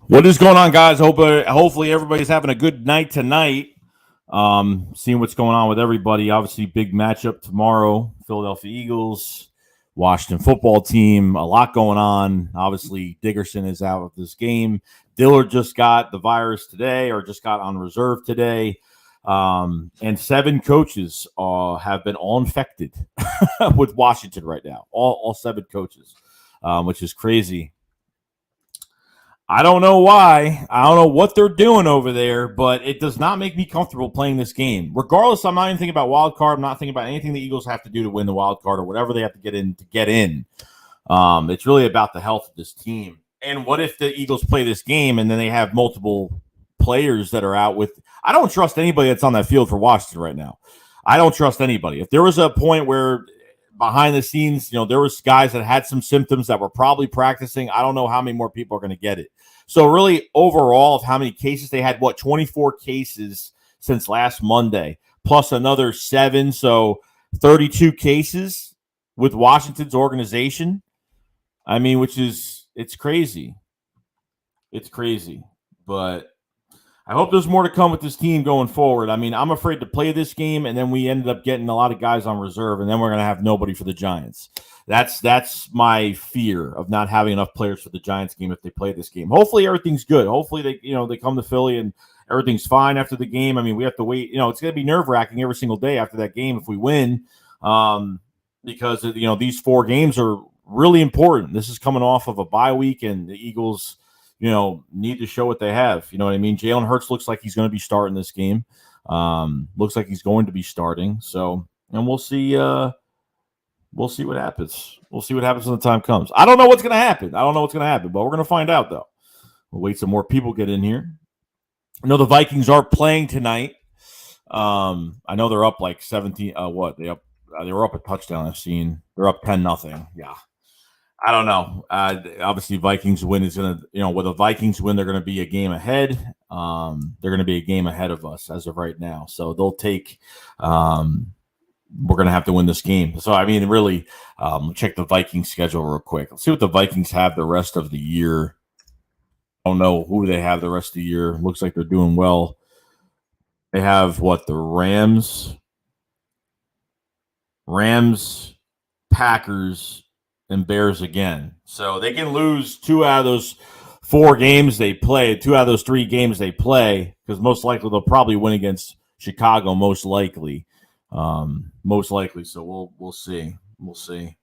What is going on, guys? Hopefully everybody's having a good night tonight. Seeing what's going on with everybody. Obviously, big matchup tomorrow. Philadelphia Eagles, Washington football team. A lot going on. Obviously, Dickerson is out of this game. Dillard just got the virus today, or just got on reserve today. And 7 coaches have been all infected with Washington right now. All 7 coaches, which is crazy. I don't know why. I don't know what they're doing over there, but it does not make me comfortable playing this game. Regardless, I'm not even thinking about wild card. I'm not thinking about anything the Eagles have to do to win the wild card or whatever they have to get in to get in. It's really about the health of this team. And what if the Eagles play this game and then they have multiple players that are out with? I don't trust anybody that's on that field for Washington right now. I don't trust anybody. If there was a point where behind the scenes, there was guys that had some symptoms that were probably practicing, I don't know how many more people are going to get it. So really, overall, of how many cases they had, 24 cases since last Monday, plus another 7, so 32 cases with Washington's organization. I mean, it's crazy. It's crazy, but I hope there's more to come with this team going forward. I mean, I'm afraid to play this game, and then we ended up getting a lot of guys on reserve, and then we're going to have nobody for the Giants. That's my fear of not having enough players for the Giants game if they play this game. Hopefully everything's good. Hopefully they come to Philly and everything's fine after the game. I mean, we have to wait. It's going to be nerve-wracking every single day after that game if we win, because these 4 games are really important. This is coming off of a bye week, and the Eagles need to show what they have. You know what I mean? Jalen Hurts looks like he's going to be starting this game. Looks like he's going to be starting. So, and we'll see. We'll see what happens. We'll see what happens when the time comes. I don't know what's going to happen. But we're going to find out, though. We'll wait some more people get in here. I know the Vikings are playing tonight. I know they're up like 17. They were up a touchdown. I've seen they're up 10-0. Yeah. I don't know. Obviously, Vikings win is going to, with a Vikings win, they're going to be a game ahead. They're going to be a game ahead of us as of right now. So they'll take, we're going to have to win this game. So, I mean, really, check the Vikings schedule real quick. Let's see what the Vikings have the rest of the year. I don't know who they have the rest of the year. Looks like they're doing well. They have the Rams, Packers, and Bears again. So they can lose 2 out of those 4 games they play, 2 out of those 3 games they play, because most likely they'll probably win against Chicago, most likely. So we'll see. We'll see.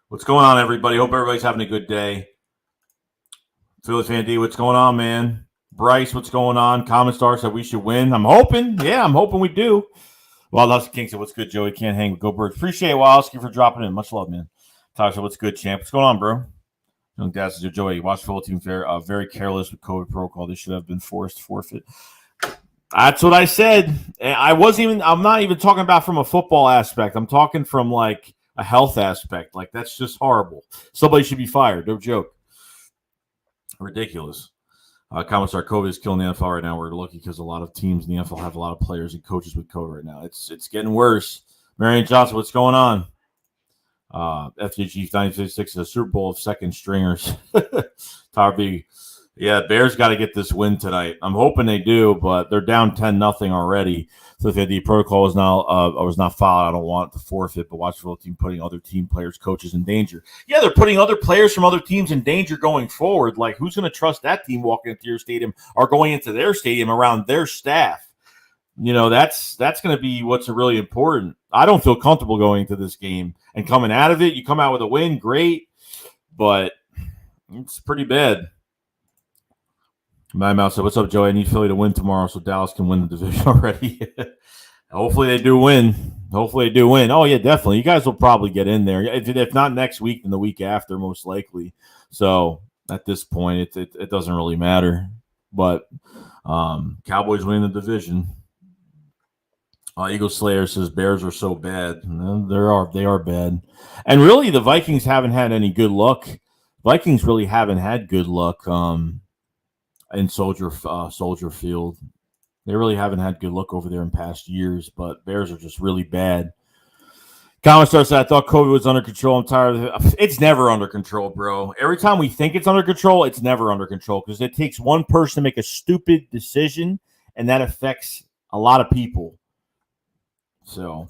What's going on, everybody? Hope everybody's having a good day. Philly Fan D, what's going on, man? Bryce, what's going on? Common Star said we should win. I'm hoping. Yeah, I'm hoping we do. Wildhusky King said, what's good, Joey? Can't hang with Go Birds. Appreciate it, Wildhusky, for dropping in. Much love, man. Tyler said, what's good, champ? What's going on, bro? Young Dad says, Joey, watch football team very careless with COVID protocol. They should have been forced to forfeit. That's what I said. I'm not even talking about from a football aspect. I'm talking from like a health aspect. Like, that's just horrible. Somebody should be fired. No joke. Ridiculous. Comments are COVID is killing the NFL right now. We're lucky because a lot of teams in the NFL have a lot of players and coaches with COVID right now. It's getting worse. Marion Johnson, what's going on? FGG 956 is a Super Bowl of second stringers. Tower B. Yeah, Bears got to get this win tonight. I'm hoping they do, but they're down 10-0 already. So if the protocol was not followed, I don't want it to forfeit, but watch the team putting other team players, coaches in danger. Yeah, they're putting other players from other teams in danger going forward. Like, who's going to trust that team walking into your stadium or going into their stadium around their staff? That's going to be what's really important. I don't feel comfortable going into this game and coming out of it. You come out with a win, great, but it's pretty bad. My mouth said, what's up, Joey? I need Philly to win tomorrow so Dallas can win the division already. Hopefully they do win. Oh, yeah, definitely. You guys will probably get in there. If not next week, then the week after, most likely. So at this point, it doesn't really matter. But Cowboys win the division. Eagle Slayer says Bears are so bad. They are bad. And really, the Vikings haven't had any good luck. Vikings really haven't had good luck in Soldier Field. They really haven't had good luck over there in past years, but Bears are just really bad. Comment starts. I thought COVID was under control. I'm tired of it. It's never under control, bro. Every time we think it's under control, it's never under control because it takes one person to make a stupid decision, and that affects a lot of people. So,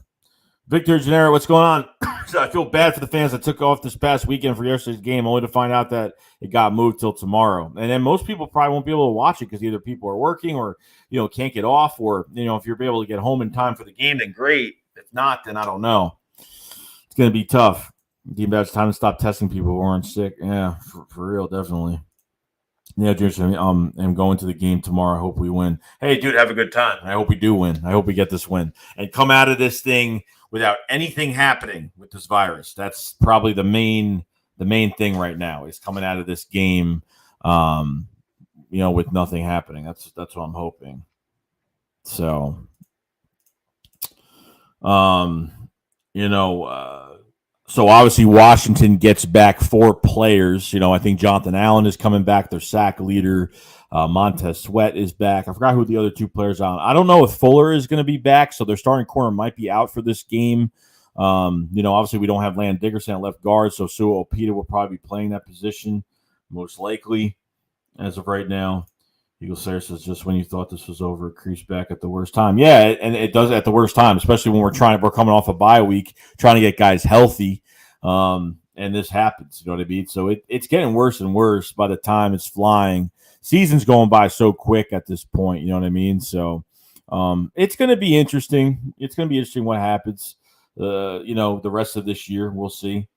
Victor Gennaro, what's going on? I feel bad for the fans that took off this past weekend for yesterday's game, only to find out that it got moved till tomorrow. And then most people probably won't be able to watch it because either people are working or can't get off, or if you're able to get home in time for the game, then great. If not, then I don't know. It's going to be tough. It's time to stop testing people who aren't sick. Yeah, for real, definitely. Yeah, Jason, I'm going to the game tomorrow. I hope we win. Hey, dude, have a good time. I hope we do win. I hope we get this win and come out of this thing without anything happening with this virus. That's probably the main thing right now is coming out of this game, with nothing happening. That's what I'm hoping. So, so obviously Washington gets back 4 players. I think Jonathan Allen is coming back, their sack leader. Montez Sweat is back. I forgot who the other 2 players are. I don't know if Fuller is going to be back, so their starting corner might be out for this game. Obviously we don't have Landon Dickerson at left guard, so Sua Opeta will probably be playing that position, most likely, as of right now. Eagle Slayer says, just when you thought this was over, it creeps back at the worst time. Yeah, and it does at the worst time, especially when we're coming off a bye week, trying to get guys healthy, and this happens, you know what I mean? So it's getting worse and worse by the time it's flying. Season's going by so quick at this point, you know what I mean? So it's going to be interesting. It's going to be interesting what happens, the rest of this year. We'll see.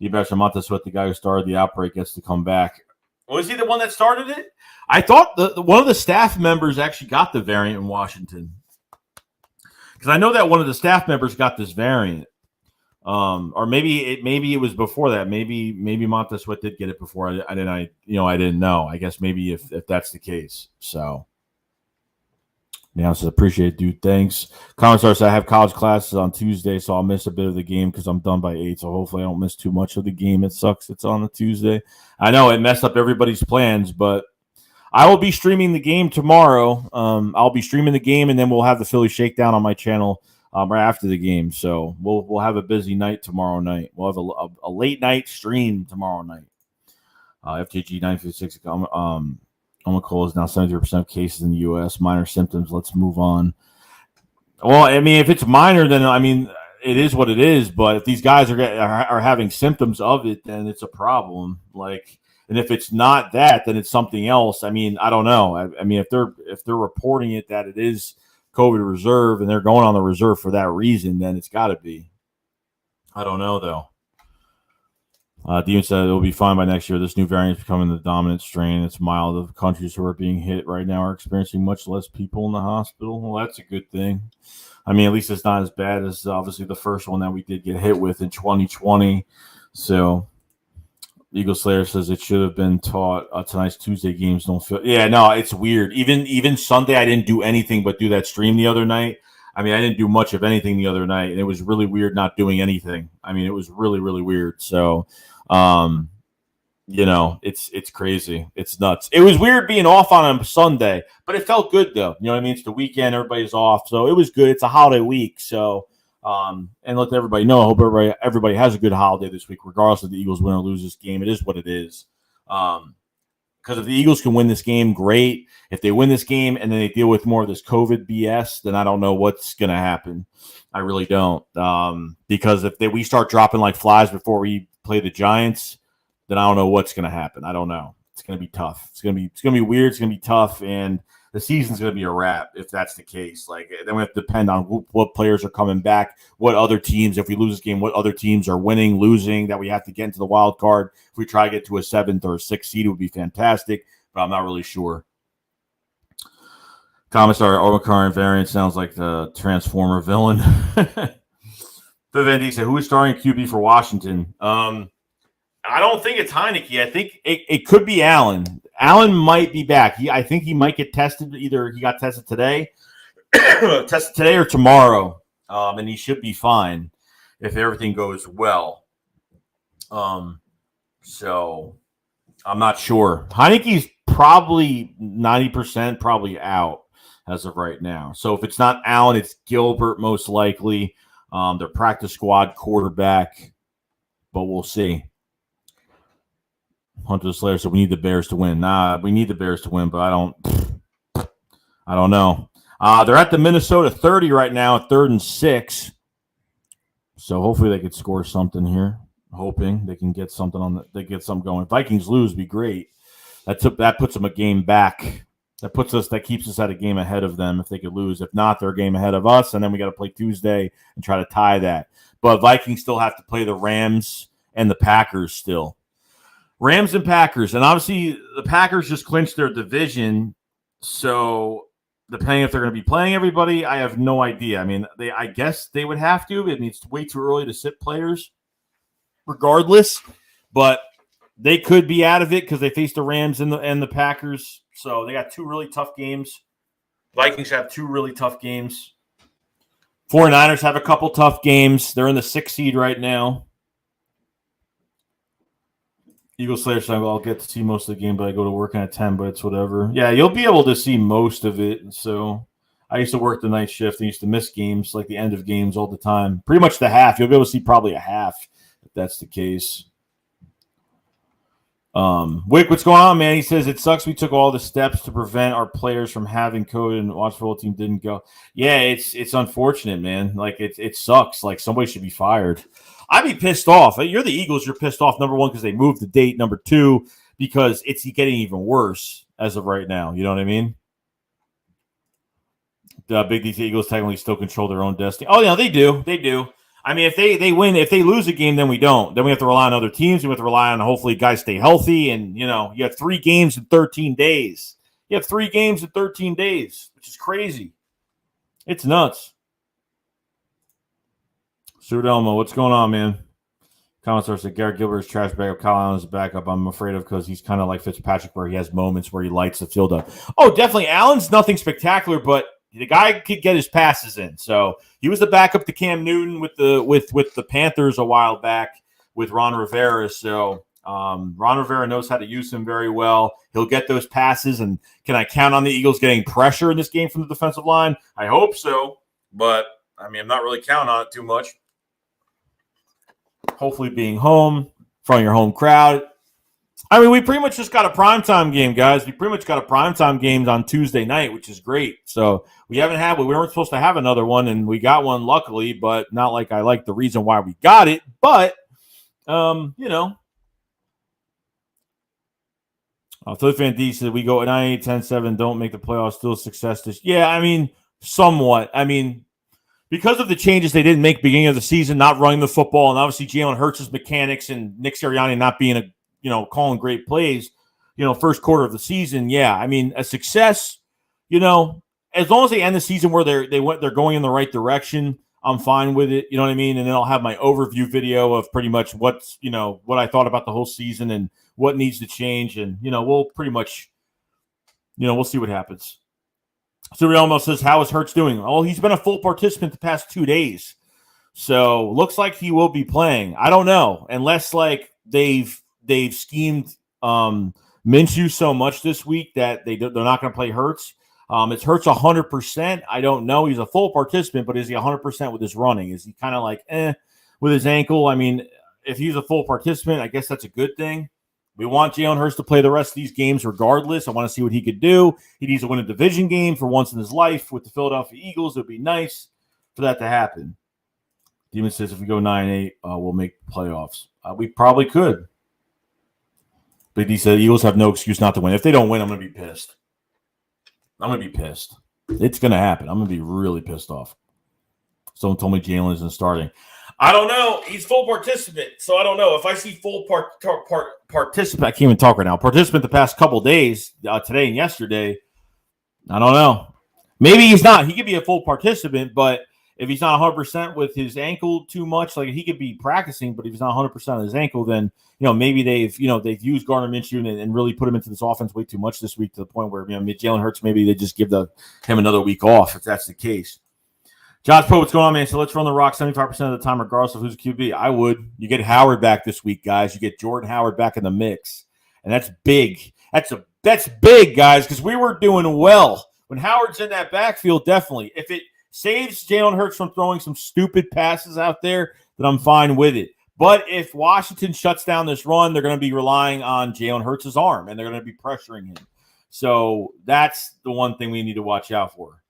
Montez Sweat, the guy who started the outbreak, gets to come back. Was he the one that started it? I thought one of the staff members actually got the variant in Washington, because I know that one of the staff members got this variant, or maybe it was before that. Maybe Montez Sweat did get it before. I didn't know. I guess maybe if that's the case. So yeah, so appreciate it, dude. Thanks. Comment starts. I have college classes on Tuesday, so I'll miss a bit of the game because I'm done by 8. So hopefully I don't miss too much of the game. It sucks. It's on a Tuesday. I know it messed up everybody's plans, but I will be streaming the game tomorrow. I'll be streaming the game, and then we'll have the Philly Shakedown on my channel right after the game. So we'll have a busy night tomorrow night. We'll have a late night stream tomorrow night. FTG 956. Omicron is now 73% of cases in the U.S. Minor symptoms. Let's move on. Well, I mean, if it's minor, then it is what it is. But if these guys are having symptoms of it, then it's a problem. And if it's not that, then it's something else. I mean, I don't know. I mean, if they're reporting it that it is COVID reserve and they're going on the reserve for that reason, then it's got to be. I don't know though. Dean said it'll be fine by next year. This new variant is becoming the dominant strain. It's mild. The countries who are being hit right now are experiencing much less people in the hospital. Well, that's a good thing. I mean, at least it's not as bad as obviously the first one that we did get hit with in 2020. So Eagle Slayer says it should have been taught. Tonight's Tuesday games don't feel. Yeah, no, it's weird. Even Sunday, I didn't do anything but do that stream the other night. I mean, I didn't do much of anything the other night, and it was really weird not doing anything. I mean, it was really, really weird. So, it's crazy. It's nuts. It was weird being off on a Sunday, but it felt good though. You know what I mean? It's the weekend. Everybody's off. So it was good. It's a holiday week. So, and let everybody know, I hope everybody has a good holiday this week, regardless of the Eagles win or lose this game. It is what it is. Because if the Eagles can win this game, great. If they win this game and then they deal with more of this COVID BS, then I don't know what's going to happen. I really don't. Because if we start dropping like flies before we play the Giants, then I don't know what's going to happen. I don't know. It's going to be tough. It's going to be weird. It's going to be tough, and the season's going to be a wrap if that's the case. Then we have to depend on what players are coming back, what other teams, if we lose this game, what other teams are winning, losing, that we have to get into the wild card. If we try to get to a 7th or a 6th seed, it would be fantastic, but I'm not really sure. Commissar Omicron variant sounds like the Transformer villain. Vivendi said, who is starting QB for Washington? I don't think it's Heineke. I think it could be Allen. Allen might be back. I think he might get tested. Either he got tested today, or tomorrow, and he should be fine if everything goes well. So I'm not sure. Heineke's probably 90% probably out as of right now. So if it's not Allen, it's Gilbert most likely. Their practice squad quarterback, but we'll see. Hunter Slayer said we need the Bears to win. Nah, we need the Bears to win, but I don't know. They're at the Minnesota 30 right now, 3rd and 6. So hopefully they could score something here. Hoping they can get something they get something going. If Vikings lose, would be great. That puts them a game back. That keeps us at a game ahead of them if they could lose. If not, they're a game ahead of us, and then we got to play Tuesday and try to tie that. But Vikings still have to play the Rams and the Packers still. Rams and Packers, and obviously the Packers just clinched their division. So depending if they're going to be playing everybody, I have no idea. I mean, I guess they would have to. I mean, it's way too early to sit players, regardless. But they could be out of it because they face the Rams and the Packers. So they got 2 really tough games. Vikings have 2 really tough games. 49ers have a couple tough games. They're in the 6th seed right now. Eagle Slayer saying, well, I'll get to see most of the game, but I go to work at 10, but it's whatever. Yeah, you'll be able to see most of it. So I used to work the night shift and used to miss games, like the end of games all the time. Pretty much the half. You'll be able to see probably a half if that's the case. Wick, what's going on, man? He says, it sucks we took all the steps to prevent our players from having COVID and watch football team didn't go. Yeah, it's unfortunate, man. Like, it sucks. Like, somebody should be fired. I'd be pissed off. You're the Eagles. You're pissed off, number 1, because they moved the date. Number 2, because it's getting even worse as of right now. You know what I mean? The Big D Eagles technically still control their own destiny. Oh, yeah, they do. They do. I mean, if they win, if they lose a game, then we don't. Then we have to rely on other teams. We have to rely on hopefully guys stay healthy. And, you have 3 games in 13 days. You have 3 games in 13 days, which is crazy. It's nuts. Stuart Elmo, what's going on, man? Comment source said Garrett Gilbert is trash backup. Kyle Allen is a backup. I'm afraid of because he's kind of like Fitzpatrick where he has moments where he lights the field up. Oh, definitely. Allen's nothing spectacular, but the guy could get his passes in. So he was the backup to Cam Newton with the Panthers a while back with Ron Rivera. So Ron Rivera knows how to use him very well. He'll get those passes. And can I count on the Eagles getting pressure in this game from the defensive line? I hope so. But, I mean, I'm not really counting on it too much. Hopefully being home, in front of your home crowd. I mean, we pretty much just got a primetime game, guys. We pretty much got a primetime game on Tuesday night, which is great. So we weren't supposed to have another one, and we got one luckily, but not like I like the reason why we got it. But, Philly Fan D said we go 9-8, 10-7, don't make the playoffs, still a success. Yeah, I mean, somewhat. I mean, because of the changes they didn't make beginning of the season, not running the football, and obviously Jalen Hurts' mechanics and Nick Sirianni not being calling great plays, first quarter of the season. Yeah, I mean, a success, as long as they end the season where they're going in the right direction, I'm fine with it. You know what I mean? And then I'll have my overview video of pretty much what I thought about the whole season and what needs to change. And, we'll pretty much, we'll see what happens. So almost says, how is Hurts doing? Oh, he's been a full participant the past 2 days. So looks like he will be playing. I don't know. Unless like they've schemed Minshew so much this week that they're not going to play Hurts. It's Hurts 100%. I don't know. He's a full participant, but is he 100% with his running? Is he kind of like with his ankle? I mean, if he's a full participant, I guess that's a good thing. We want Jalen Hurts to play the rest of these games regardless. I want to see what he could do. He needs to win a division game for once in his life with the Philadelphia Eagles. It would be nice for that to happen. Demon says if we go 9-8, we'll make the playoffs. We probably could. But he said Eagles have no excuse not to win. If they don't win, I'm going to be pissed. It's going to happen. I'm going to be really pissed off. Someone told me Jalen isn't starting. I don't know. He's full participant, so I don't know. If I see full participant, I can't even talk right now. Participant the past couple days, today and yesterday, I don't know. Maybe he's not. He could be a full participant, but if he's not 100% with his ankle too much, like he could be practicing, but if he's not 100% on his ankle, then maybe they've used Gardner Minshew and really put him into this offense way too much this week to the point where Jalen Hurts, maybe they just give him another week off if that's the case. Josh Poe, what's going on, man? So let's run the rock 75% of the time, regardless of who's QB. I would. You get Howard back this week, guys. You get Jordan Howard back in the mix, and that's big. That's big, guys, because we were doing well when Howard's in that backfield. Definitely, if saves Jalen Hurts from throwing some stupid passes out there, then I'm fine with it. But if Washington shuts down this run, they're going to be relying on Jalen Hurts' arm, and they're going to be pressuring him. So that's the one thing we need to watch out for.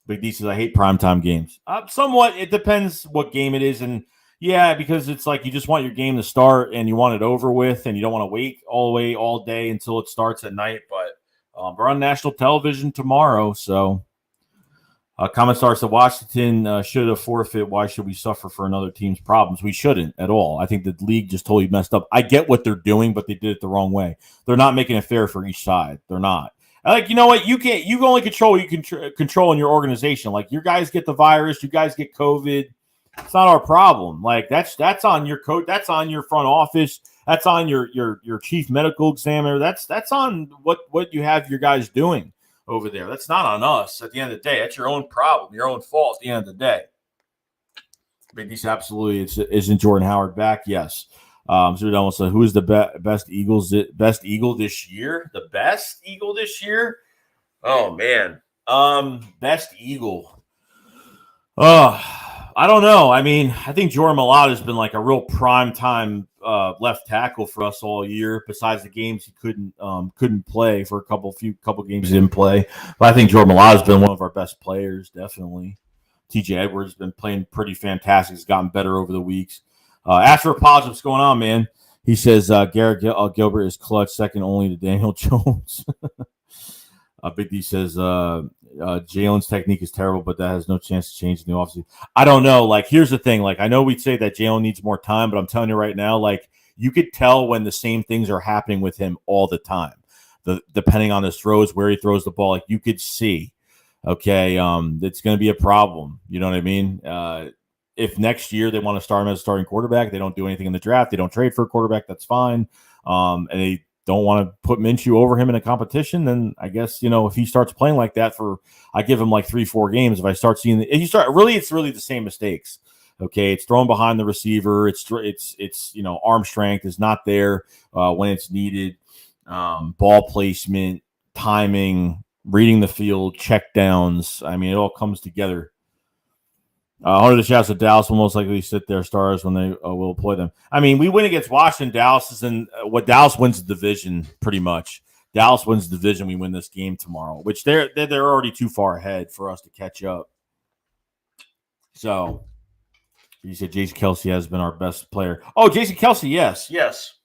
Big D says, I hate primetime games. Somewhat. It depends what game it is. And, yeah, because it's like you just want your game to start and you want it over with, and you don't want to wait all day until it starts at night. But we're on national television tomorrow, so – comment starts that Washington should have forfeit. Why should we suffer for another team's problems? We shouldn't at all. I think the league just totally messed up. I get what they're doing, but they did it the wrong way. They're not making it fair for each side. They're not. Like, you know what? You only control what you can control in your organization. Like, your guys get the virus, you guys get COVID. It's not our problem. Like, that's on your coach. That's on your front office. That's on your chief medical examiner. That's on what you have your guys doing over there. That's not on us at the end of the day. That's your own problem, your own fault at the end of the day. Big D absolutely. Isn't Jordan Howard back? Yes. So we almost said, who is the best Eagle this year? The best Eagle this year? Oh man. Best Eagle. I don't know. I mean, I think Jordan Mailata has been like a real prime time left tackle for us all year. Besides the games he couldn't play for a couple games he didn't play, but I think Jordan Mailata has been one of our best players. Definitely, TJ Edwards has been playing pretty fantastic. He's gotten better over the weeks. After Apologist, what's going on, man? He says Garrett Gilbert is clutch, second only to Daniel Jones. Big D says Jalen's technique is terrible, but that has no chance to change in the offseason. I don't know. Like, here's the thing. Like, I know we'd say that Jalen needs more time, but I'm telling you right now, like, you could tell when the same things are happening with him all the time. Depending on his throws, where he throws the ball, like, you could see, okay, it's going to be a problem. You know what I mean? If next year they want to start him as a starting quarterback, they don't do anything in the draft, they don't trade for a quarterback, that's fine. And they don't want to put Minshew over him in a competition, then I guess, if he starts playing like that I give him like 3-4 games. If I start seeing it's really the same mistakes. Okay. It's thrown behind the receiver. It's arm strength is not there when it's needed. Ball placement, timing, reading the field, check downs. I mean, it all comes together. One of the shouts that Dallas will most likely sit their stars when they will play them. I mean, we win against Washington. Dallas wins the division pretty much. Dallas wins the division. We win this game tomorrow, which they're already too far ahead for us to catch up. So you said Jason Kelce has been our best player. Oh, Jason Kelce, yes.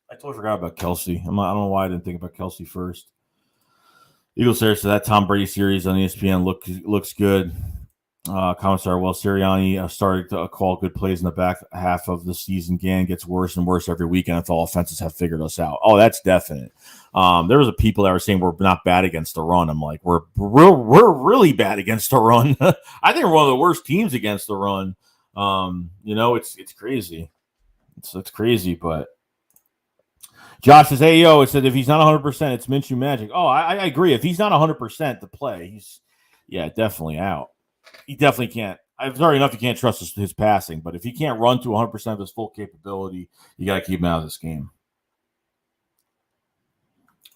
I totally forgot about Kelce. I don't know why I didn't think about Kelce first. Eagles there, so that Tom Brady series on ESPN looks good. Commissar, Sirianni started to call good plays in the back half of the season. Gann gets worse and worse every week, and NFL offenses have figured us out. Oh, that's definite. There was people that were saying we're not bad against the run. I'm like, we're really bad against the run. I think we're one of the worst teams against the run. It's crazy. It's crazy, but Josh says, hey, it said if he's not 100%, it's Minshew magic. Oh, I agree. If he's not 100% to play, he's definitely out. He definitely can't. It's already enough you can't trust his passing, but if he can't run to 100% of his full capability, you got to keep him out of this game.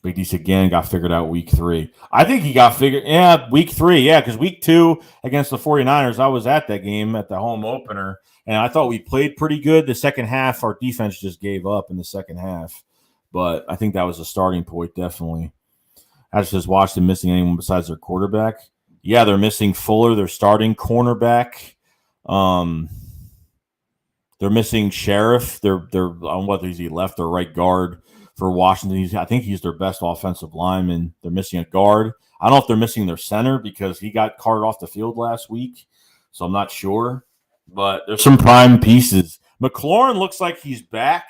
Big D again got figured out week 3. I think he got figured. Yeah, week 3. Yeah, because week 2 against the 49ers, I was at that game at the home opener, and I thought we played pretty good. The second half, our defense just gave up in the second half, but I think that was a starting point, definitely. I just watched them missing anyone besides their quarterback. Yeah, they're missing Fuller, their starting cornerback. They're missing Sheriff. They're on what is he left or right guard for Washington. I think he's their best offensive lineman. They're missing a guard. I don't know if they're missing their center because he got carted off the field last week, so I'm not sure. But there's some prime pieces. McLaurin looks like he's back.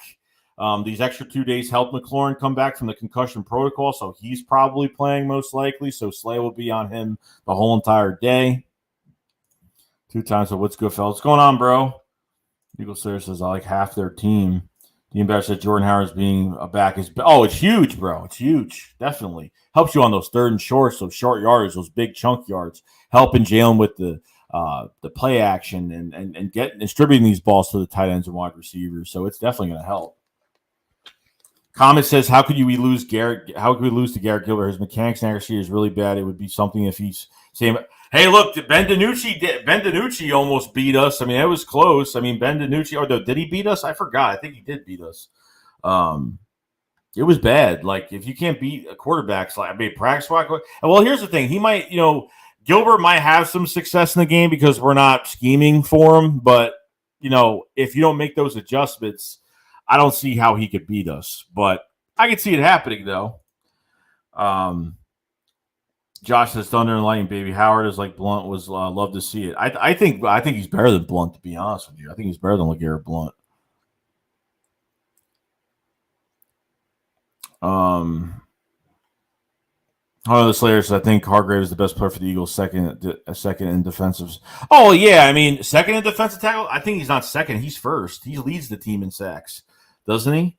These extra 2 days helped McLaurin come back from the concussion protocol, so he's probably playing most likely. So Slay will be on him the whole entire day. 2 times. So what's good, fellas? What's going on, bro? Eagle Slayer says I like half their team. Dean Bear said Jordan Howard's being back is it's huge, bro. It's huge. Definitely helps you on those third and shorts, those short yards, those big chunk yards, helping Jalen with the play action and distributing these balls to the tight ends and wide receivers. So it's definitely going to help. Comment says, how could we lose to Garrett Gilbert? His mechanics and accuracy is really bad. It would be something if he's saying Hey, look, Ben DiNucci almost beat us. I mean, it was close. I mean, Ben DiNucci, or did he beat us? I forgot. I think he did beat us. It was bad. Like, if you can't beat a quarterback, like, I mean, practice squad. Well, here's the thing. He might, Gilbert might have some success in the game because we're not scheming for him. But, if you don't make those adjustments, I don't see how he could beat us. But I can see it happening, though. Josh says Thunder and Lightning, baby. Howard is like Blunt was. Love to see it. I think he's better than Blunt, to be honest with you. I think he's better than LeGarrette Blunt. The Slayer says, I think Hargrave is the best player for the Eagles, second in defensives. Oh, yeah. I mean, second in defensive tackle? I think he's not second. He's first. He leads the team in sacks, doesn't he?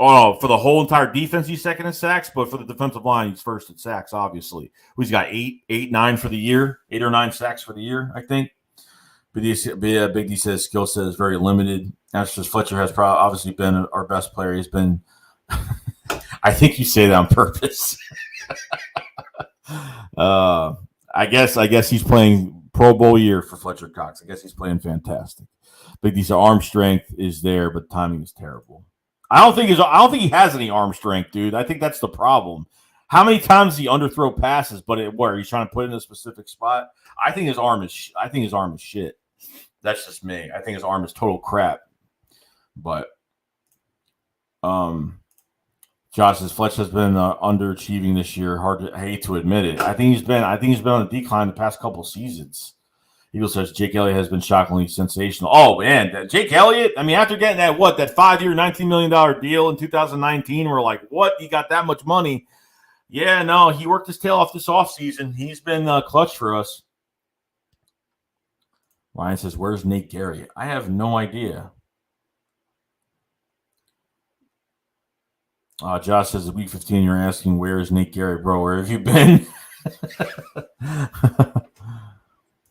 Oh, for the whole entire defense, he's second in sacks, but for the defensive line, he's first in sacks, obviously. He's got 9 for the year, 8 or 9 sacks for the year, I think. Big D says skill set is very limited. That's just Fletcher has obviously been our best player. He's been I think you say that on purpose. I guess he's playing Pro Bowl year for Fletcher Cox. I guess he's playing fantastic. Big D said arm strength is there, but timing is terrible. I don't think he has any arm strength, dude. I think that's the problem. How many times does he underthrow passes, but where he's trying to put it in a specific spot? I think his arm is shit. That's just me. I think his arm is total crap. But Josh says Fletch has been underachieving this year. I hate to admit it. I think he's been on a decline the past couple of seasons. Eagles says Jake Elliott has been shockingly sensational. Oh, man, Jake Elliott, I mean, after getting that 5-year, $19 million deal in 2019, we're like, what? He got that much money? Yeah, no, he worked his tail off this offseason. He's been clutch for us. Ryan says, where's Nate Gary? I have no idea. Josh says, week 15, you're asking, where is Nate Gary? Bro, where have you been?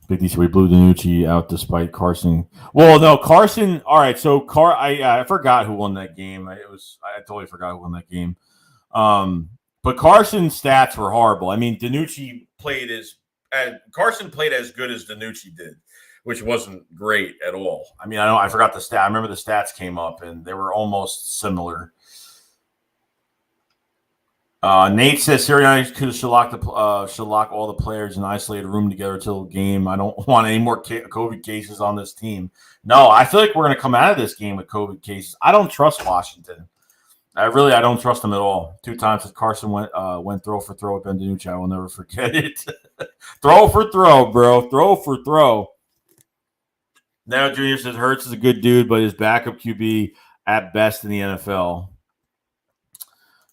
Big D said we blew DiNucci out despite Carson. Well, no, Carson. All right, so I forgot who won that game. I totally forgot who won that game. But Carson's stats were horrible. I mean, Carson played as good as DiNucci did, which wasn't great at all. I mean, I forgot the stat. I remember the stats came up and they were almost similar. Nate says Sirianni should lock all the players in an isolated room together until the game. I don't want any more COVID cases on this team. No, I feel like we're going to come out of this game with COVID cases. I don't trust Washington. I don't trust them at all. 2 times that Carson went throw for throw with Ben DiNucci. I will never forget it. Throw for throw, bro. Throw for throw. Now Junior says Hurts is a good dude, but his backup QB at best in the NFL.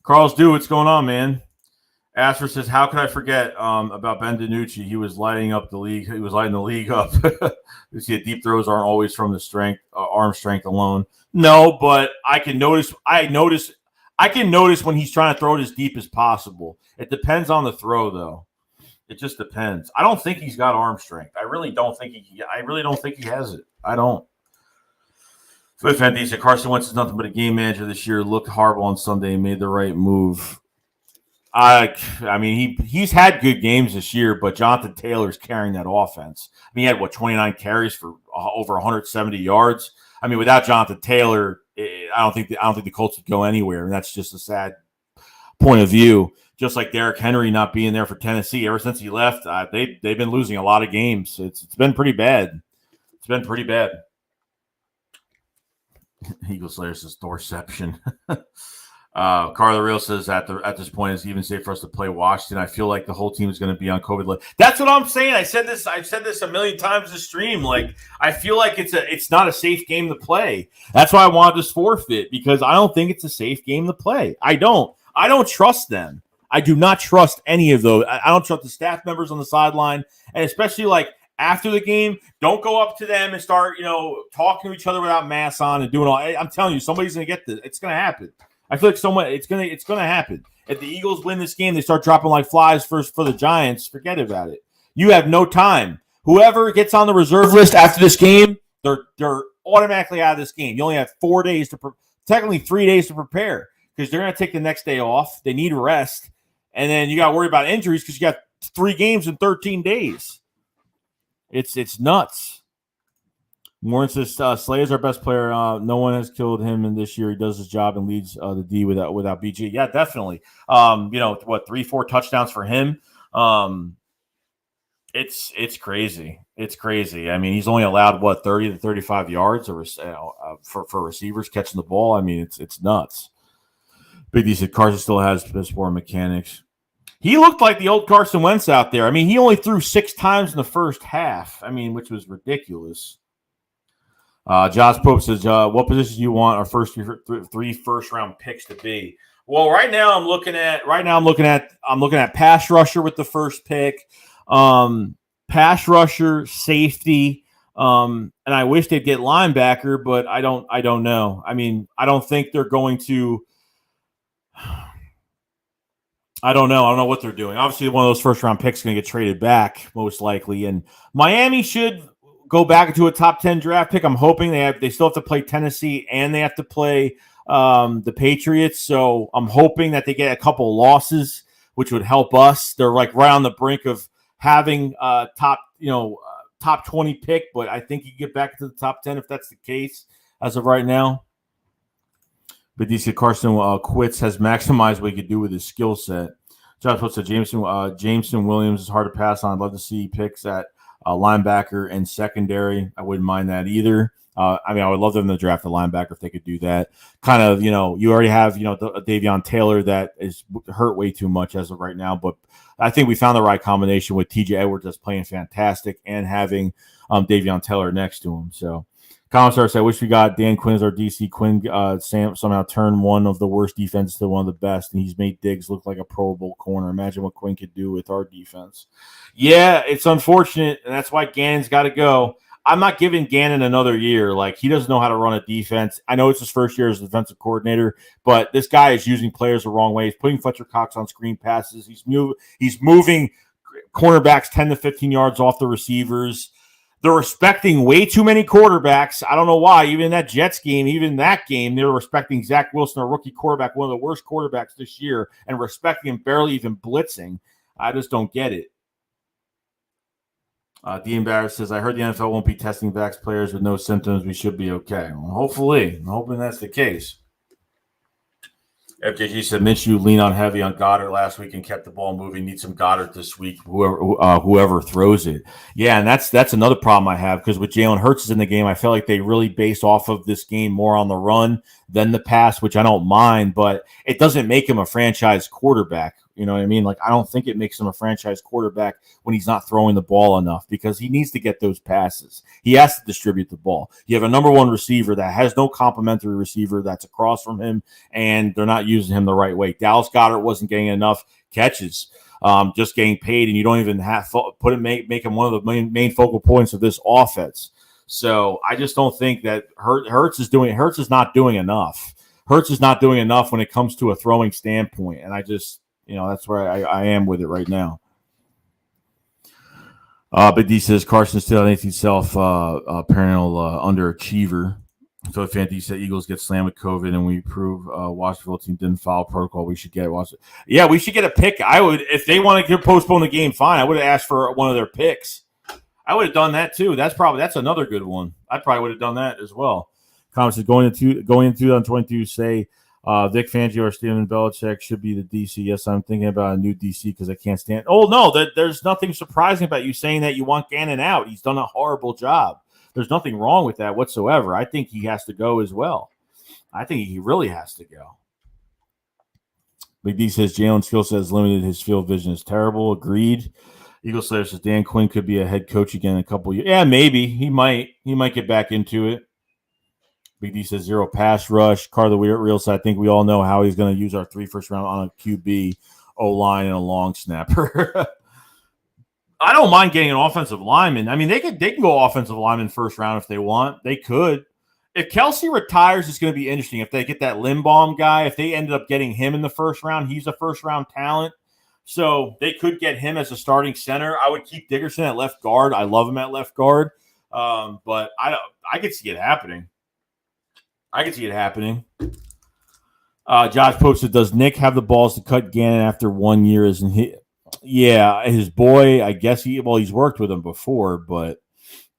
Carl's due. What's going on, man? Asher says, how could I forget about Ben DiNucci? He was lighting up the league. He was lighting the league up. You see, deep throws aren't always from the arm strength alone. No, but I can notice when he's trying to throw it as deep as possible. It depends on the throw, though. It just depends. I don't think he's got arm strength. I really don't think he has it. I don't. Swift Andy said Carson Wentz is nothing but a game manager this year. Looked horrible on Sunday and made the right move. I mean, he's had good games this year, but Jonathan Taylor's carrying that offense. I mean, he had 29 carries for over 170 yards. I mean, without Jonathan Taylor, I don't think the Colts would go anywhere, and that's just a sad point of view. Just like Derrick Henry not being there for Tennessee ever since he left, they've been losing a lot of games. It's been pretty bad. Eagle Slayer says Thorception. Carla Real says at this point it's even safe for us to play Washington. I feel like the whole team is going to be on COVID list. That's what I'm saying. I've said this a million times this stream. Like, I feel like it's not a safe game to play. That's why I wanted this forfeit, because I don't think it's a safe game to play. I don't trust them. I do not trust any of those. I don't trust the staff members on the sideline, and especially like after the game, don't go up to them and start, talking to each other without masks on and doing all. I'm telling you, somebody's going to get this. It's going to happen. I feel like it's going to happen. If the Eagles win this game, they start dropping like flies for the Giants. Forget about it. You have no time. Whoever gets on the reserve list after this game, they're automatically out of this game. You only have 4 days technically 3 days to prepare, because they're going to take the next day off. They need rest. And then you got to worry about injuries because you got 3 games in 13 days. It's nuts. Warren says Slayer's our best player. No one has killed him in this year. He does his job and leads the D without BG. Yeah, definitely. 3-4 touchdowns for him. It's crazy. It's crazy. I mean, he's only allowed 30 to 35 yards for receivers catching the ball. I mean, it's nuts. Big D said Carson still has piss poor mechanics. He looked like the old Carson Wentz out there. I mean, he only threw 6 times in the first half. I mean, which was ridiculous. Josh Pope says, "What position do you want our first 3 first-round picks to be?" Well, right now I'm looking at pass rusher with the first pick, pass rusher, safety, and I wish they'd get linebacker, but I don't know. I mean, I don't think they're going to. I don't know. I don't know what they're doing. Obviously, one of those first-round picks is going to get traded back, most likely, and Miami should go back into a top 10 draft pick. I'm hoping they still have to play Tennessee and they have to play the Patriots. So I'm hoping that they get a couple losses, which would help us. They're like right on the brink of having top 20 pick, but I think you get back to the top 10 if that's the case as of right now. But DC Carson quits, has maximized what he could do with his skill set. Josh Post said Jameson Williams is hard to pass on. I'd love to see picks at linebacker and secondary. I wouldn't mind that either. I would love them to draft a linebacker if they could do that. Kind of, you already have, Davion Taylor that is hurt way too much as of right now. But I think we found the right combination with TJ Edwards that's playing fantastic and having Davion Taylor next to him. So, Commissar said, I wish we got Dan Quinn as our DC. Quinn somehow turned one of the worst defenses to one of the best, and he's made Diggs look like a Pro Bowl corner. Imagine what Quinn could do with our defense. Yeah, it's unfortunate, and that's why Gannon's got to go. I'm not giving Gannon another year. Like, he doesn't know how to run a defense. I know it's his first year as a defensive coordinator, but this guy is using players the wrong way. He's putting Fletcher Cox on screen passes. He's moving cornerbacks 10 to 15 yards off the receivers. They're respecting way too many quarterbacks. I don't know why. Even in that Jets game, they were respecting Zach Wilson, a rookie quarterback, one of the worst quarterbacks this year, and respecting him, barely even blitzing. I just don't get it. Dean Barrett says, I heard the NFL won't be testing vax players with no symptoms. We should be okay. Well, hopefully. I'm hoping that's the case. FJG said, Minshew leaned on heavy on Goddard last week and kept the ball moving. Need some Goddard this week, whoever throws it. Yeah, and that's another problem I have, because with Jalen Hurts in the game, I feel like they really base off of this game more on the run than the pass, which I don't mind, but it doesn't make him a franchise quarterback. You know what I mean? Like, I don't think it makes him a franchise quarterback when he's not throwing the ball enough, because he needs to get those passes. He has to distribute the ball. You have a number one receiver that has no complimentary receiver that's across from him, and they're not using him the right way. Dallas Goedert wasn't getting enough catches, just getting paid, and you don't even have make him one of the main focal points of this offense. So I just don't think that Hurts is not doing enough. Hurts is not doing enough when it comes to a throwing standpoint, and I just, that's where I am with it right now. Big D says Carson still underneath himself, perennial underachiever. So if Andy said Eagles get slammed with COVID and we prove Washington team didn't follow protocol, we should get Washington. Yeah, we should get a pick. I would, if they wanted to postpone the game, fine. I would have asked for one of their picks. I would have done that too. That's another good one. I probably would have done that as well. Comments is going into 2022. Say Vic Fangio or Steven Belichick should be the DC. Yes, I'm thinking about a new DC because I can't stand. Oh no, there's nothing surprising about you saying that you want Gannon out. He's done a horrible job. There's nothing wrong with that whatsoever. I think he has to go as well. I think he really has to go. Big D says Jalen's skill set is limited. His field vision is terrible. Agreed. Eagle Slayer says Dan Quinn could be a head coach again in a couple of years. Yeah, maybe. He might get back into it. Big D says zero pass rush. Carter Real said, I think we all know how he's going to use our 3 first round on a QB, O-line, and a long snapper. I don't mind getting an offensive lineman. I mean, they can go offensive lineman first round if they want. They could. If Kelsey retires, it's going to be interesting. If they get that Limbaum guy, if they ended up getting him in the first round, he's a first round talent. So they could get him as a starting center. I would keep Dickerson at left guard. I love him at left guard. But I could see it happening. Josh posted, does Nick have the balls to cut Gannon after 1 year? Yeah, his boy, I guess he's worked with him before, but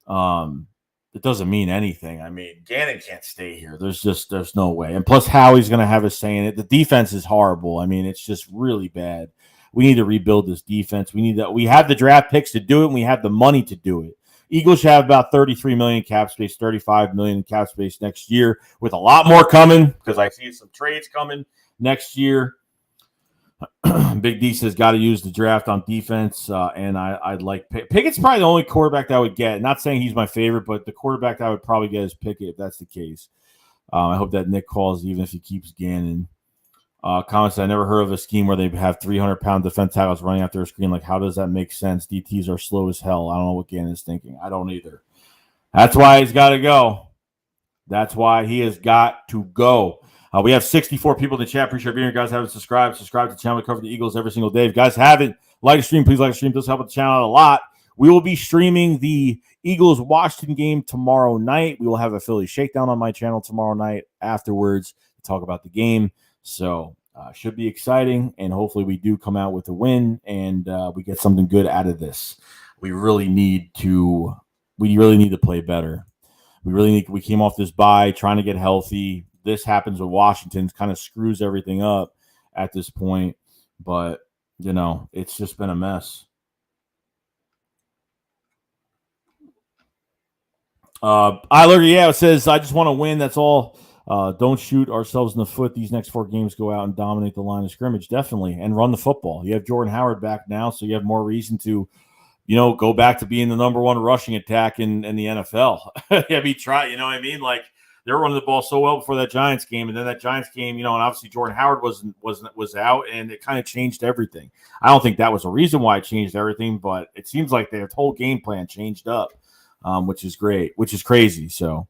it doesn't mean anything. I mean, Gannon can't stay here. There's no way. And plus, Howie's going to have his say in it. The defense is horrible. I mean, it's just really bad. We need to rebuild this defense. We have the draft picks to do it, and we have the money to do it. Eagles should have about 33 million cap space, 35 million cap space next year, with a lot more coming because I see some trades coming next year. Big D says got to use the draft on defense, and I'd like Pickett's probably the only quarterback that I would get. Not saying he's my favorite, but the quarterback that I would probably get is Pickett if that's the case. I hope that Nick calls even if he keeps Gannon. Comments, I never heard of a scheme where they have 300-pound defense tackles running after a screen. Like, how does that make sense? DTs are slow as hell. I don't know what Gannon's thinking. I don't either. That's why he's got to go. That's why he has got to go. We have 64 people in the chat. Appreciate being here, guys. Haven't subscribed. Subscribe to the channel. We cover the Eagles every single day. If you guys haven't, like the stream. Please like the stream. It does help the channel out a lot. We will be streaming the Eagles-Washington game tomorrow night. We will have a Philly shakedown on my channel tomorrow night afterwards to talk about the game. So should be exciting, and hopefully we do come out with a win and we get something good out of this. We really need to play better. We came off this bye trying to get healthy. This happens with Washington, kind of screws everything up at this point. But, it's just been a mess. It says, I just want to win. That's all. Don't shoot ourselves in the foot. These next 4 games, go out and dominate the line of scrimmage, definitely, and run the football. You have Jordan Howard back now, so you have more reason to, go back to being the number 1 rushing attack in the NFL. Try, you know what I mean? Like, they were running the ball so well before that Giants game, and then that Giants game, and obviously Jordan Howard was out, and it kind of changed everything. I don't think that was a reason why it changed everything, but it seems like their whole game plan changed up, which is great, which is crazy. So,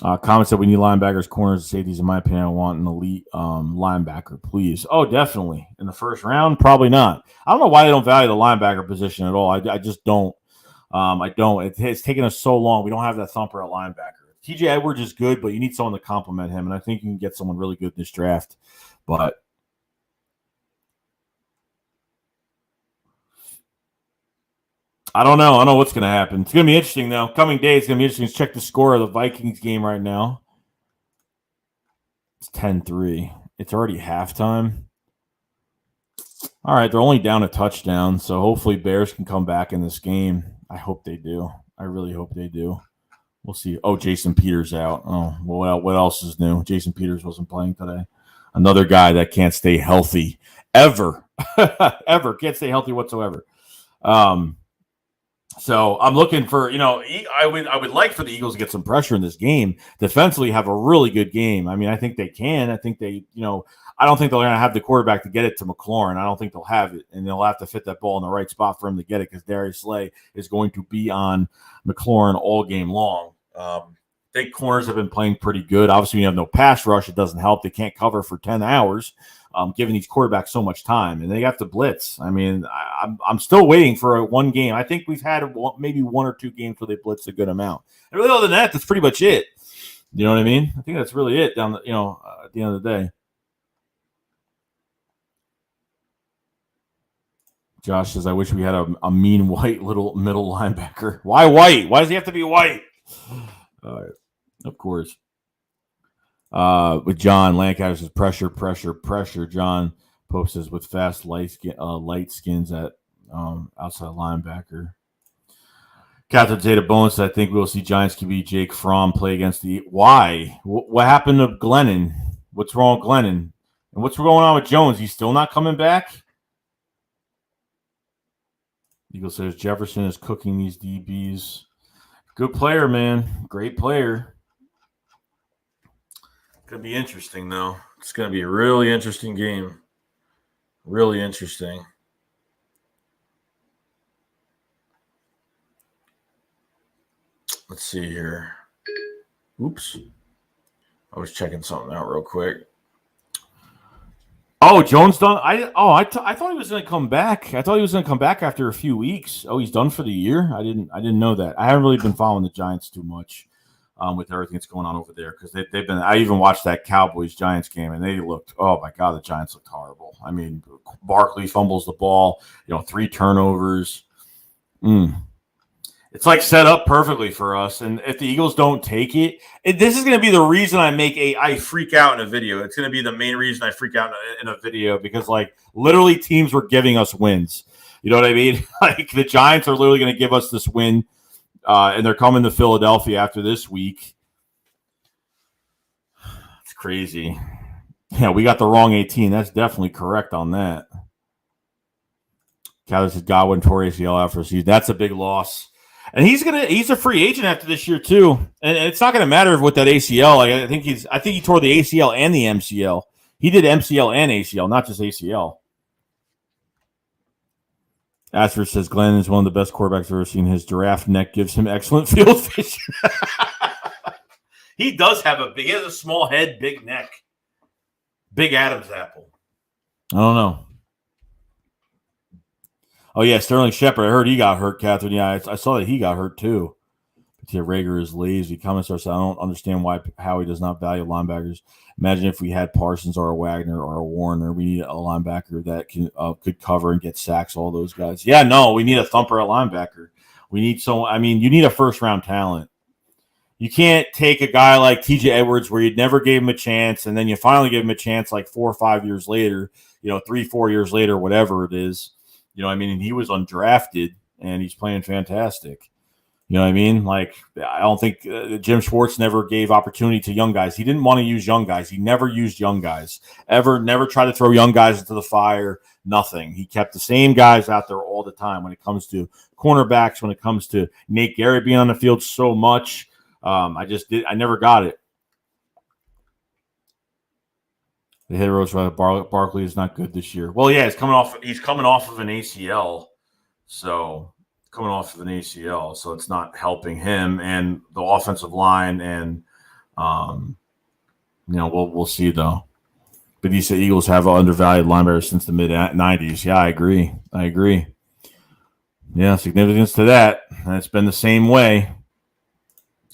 comments that we need linebackers, corners, and safeties. In my opinion, I want an elite linebacker, please. Oh, definitely in the first round, probably not. I don't know why they don't value the linebacker position at all. I just don't. I don't. It's taken us so long. We don't have that thumper at linebacker. TJ Edwards is good, but you need someone to complement him, and I think you can get someone really good in this draft. But I don't know. I don't know what's going to happen. It's going to be interesting, though. Coming days, it's going to be interesting. Let's check the score of the Vikings game right now. It's 10-3. It's already halftime. All right, they're only down a touchdown, so hopefully Bears can come back in this game. I hope they do. I really hope they do. We'll see. Oh, Jason Peters out. Oh, well, what else is new? Jason Peters wasn't playing today. Another guy that can't stay healthy ever. Ever. Can't stay healthy whatsoever. So I'm looking for, I would like for the Eagles to get some pressure in this game. Defensively, have a really good game. I mean, I think they can. I think they, I don't think they're going to have the quarterback to get it to McLaurin. I don't think they'll have it, and they'll have to fit that ball in the right spot for him to get it because Darius Slay is going to be on McLaurin all game long. I think corners have been playing pretty good. Obviously, when you have no pass rush, it doesn't help. They can't cover for 10 hours, giving these quarterbacks so much time, and they have to blitz. I mean, I'm still waiting for one game. I think we've had maybe 1 or 2 games where they blitz a good amount. And really, other than that, that's pretty much it. You know what I mean? I think that's really it at the end of the day. Josh says, I wish we had a mean white little middle linebacker. Why white? Why does he have to be white? Of course. With John, Lancaster says pressure. John Pope says with fast light skins at outside linebacker. Catherine Zeta Bones says, I think we'll see Giants QB Jake Fromm play against the. Why? What happened to Glennon? What's wrong with Glennon? And what's going on with Jones? He's still not coming back? Eagle says Jefferson is cooking these DBs. Good player, man. Great player. Going to be interesting, though. It's going to be a really interesting game. Really interesting. Let's see here. Oops. I was checking something out real quick. Oh, Jones done. I thought he was going to come back. I thought he was going to come back after a few weeks. Oh, he's done for the year. I didn't know that. I haven't really been following the Giants too much. with everything that's going on over there, because they've been. I even watched that Cowboys Giants game, and they looked. Oh my God, the Giants looked horrible. I mean, Barkley fumbles the ball. 3 turnovers. It's like set up perfectly for us. And if the Eagles don't take it, this is going to be the reason I freak out in a video. It's going to be the main reason I freak out in a video, because like literally teams were giving us wins. You know what I mean? Like the Giants are literally going to give us this win, and they're coming to Philadelphia after this week. It's crazy. Yeah, we got the wrong 18. That's definitely correct on that. Cowboys said Godwin tore ACL out for a season. That's a big loss. And he's a free agent after this year too. And it's not gonna matter with that ACL. Like I think he tore the ACL and the MCL. He did MCL and ACL, not just ACL. Asper says Glenn is one of the best quarterbacks I've ever seen. His giraffe neck gives him excellent field vision. He does have he has a small head, big neck. Big Adam's apple. I don't know. Oh, yeah, Sterling Shepard. I heard he got hurt, Catherine. Yeah, I saw that he got hurt, too. Patia Rager is lazy. Comments are saying, I don't understand why Howie does not value linebackers. Imagine if we had Parsons or a Wagner or a Warner. We need a linebacker that could cover and get sacks, all those guys. Yeah, no, we need a thumper at linebacker. We need you need a first-round talent. You can't take a guy like TJ Edwards where you never gave him a chance, and then you finally give him a chance like 4 or 5 years later, 3-4 years later, whatever it is. You know what I mean? And he was undrafted, and he's playing fantastic. You know what I mean? Like, I don't think Jim Schwartz never gave opportunity to young guys. He didn't want to use young guys. He never used young guys. Never tried to throw young guys into the fire. Nothing. He kept the same guys out there all the time when it comes to cornerbacks, when it comes to Nate Garrett being on the field so much. I never got it. The head roach Barkley is not good this year. Well, yeah, he's coming off of an ACL, so it's not helping him and the offensive line. And we'll see though. But he said Eagles have undervalued linebackers since the mid '90s. Yeah, I agree. Yeah, significance to that. And it's been the same way.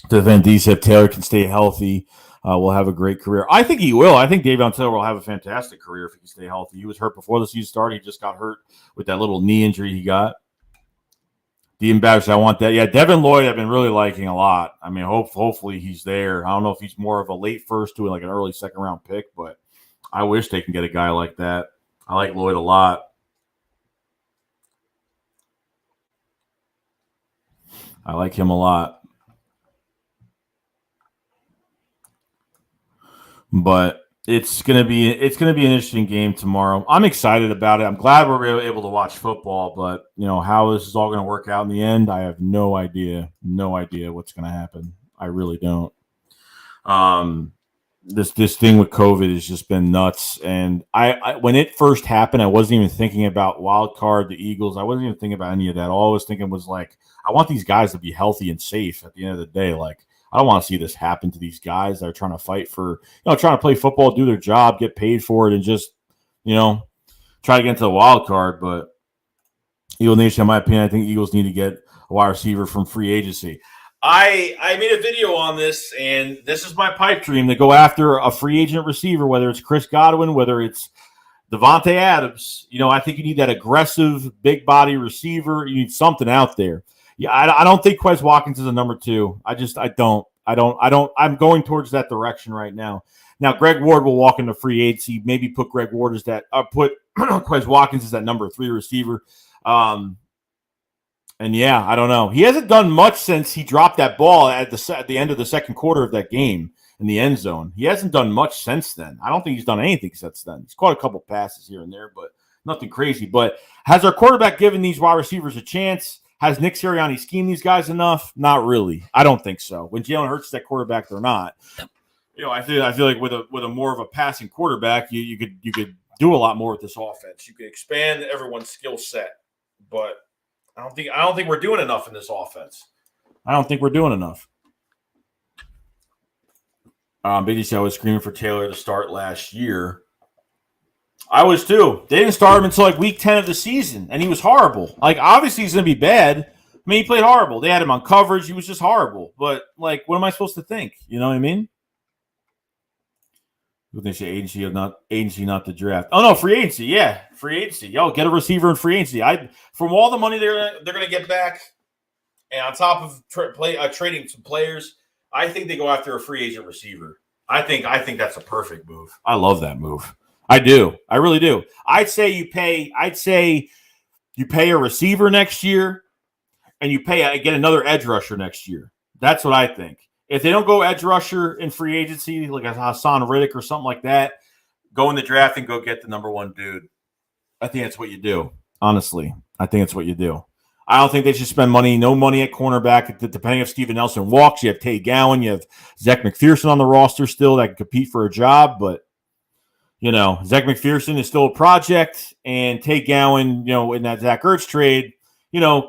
To Van Dies, if Taylor can stay healthy, will have a great career. I think he will. I think Davion Taylor will have a fantastic career if he can stay healthy. He was hurt before the season started. He just got hurt with that little knee injury he got. Dean Babbage, I want that. Yeah, Devin Lloyd I've been really liking a lot. I mean, hopefully he's there. I don't know if he's more of a late first to like an early second-round pick, but I wish they can get a guy like that. I like Lloyd a lot. I like him a lot. But it's gonna be an interesting game tomorrow. I'm excited about it. I'm glad we're able to watch football, but how this is all gonna work out in the end, I have no idea. No idea what's gonna happen. I really don't. This thing with COVID has just been nuts. And I when it first happened, I wasn't even thinking about wild card, the Eagles. I wasn't even thinking about any of that. All I was thinking was like, I want these guys to be healthy and safe at the end of the day. Like, I don't want to see this happen to these guys that are trying to fight for, trying to play football, do their job, get paid for it, and just, try to get into the wild card. But Eagle Nation, in my opinion, I think Eagles need to get a wide receiver from free agency. I made a video on this, and this is my pipe dream to go after a free agent receiver, whether it's Chris Godwin, whether it's Devontae Adams. I think you need that aggressive, big body receiver. You need something out there. Yeah, I don't think Quez Watkins is a number 2. I don't. I'm going towards that direction right now. Now, Greg Ward will walk into free agency. Maybe put Greg Ward as that. Put Quez Watkins as that number 3 receiver. And yeah, I don't know. He hasn't done much since he dropped that ball at the end of the second quarter of that game in the end zone. He hasn't done much since then. I don't think he's done anything since then. He's caught a couple passes here and there, but nothing crazy. But has our quarterback given these wide receivers a chance? Has Nick Sirianni schemed these guys enough? Not really. I don't think so. When Jalen Hurts is that quarterback, they're not. I feel like with a more of a passing quarterback, you could do a lot more with this offense. You could expand everyone's skill set, but I don't think we're doing enough in this offense. I don't think we're doing enough. Big D, I was screaming for Taylor to start last year. I was too. They didn't start him until like week 10 of the season, and he was horrible. Like, obviously he's going to be bad, I mean, he played horrible. They had him on coverage. He was just horrible. But, like, what am I supposed to think? You know what I mean? Who they say agency, not the draft. Oh, no, free agency. Yeah, free agency. Yo, get a receiver in free agency. From all the money they're going to get back, and on top of trading some players, I think they go after a free agent receiver. I think that's a perfect move. I love that move. I do. I really do. I'd say you pay a receiver next year, and you get another edge rusher next year. That's what I think. If they don't go edge rusher in free agency, like a Hassan Riddick or something like that, go in the draft and go get the number one dude. I think that's what you do. Honestly, I think it's what you do. I don't think they should spend no money at cornerback. Depending if Steven Nelson walks, you have Tate Gowan, you have Zach McPherson on the roster still that can compete for a job. But, Zach McPherson is still a project, and Tate Gowan, in that Zach Ertz trade,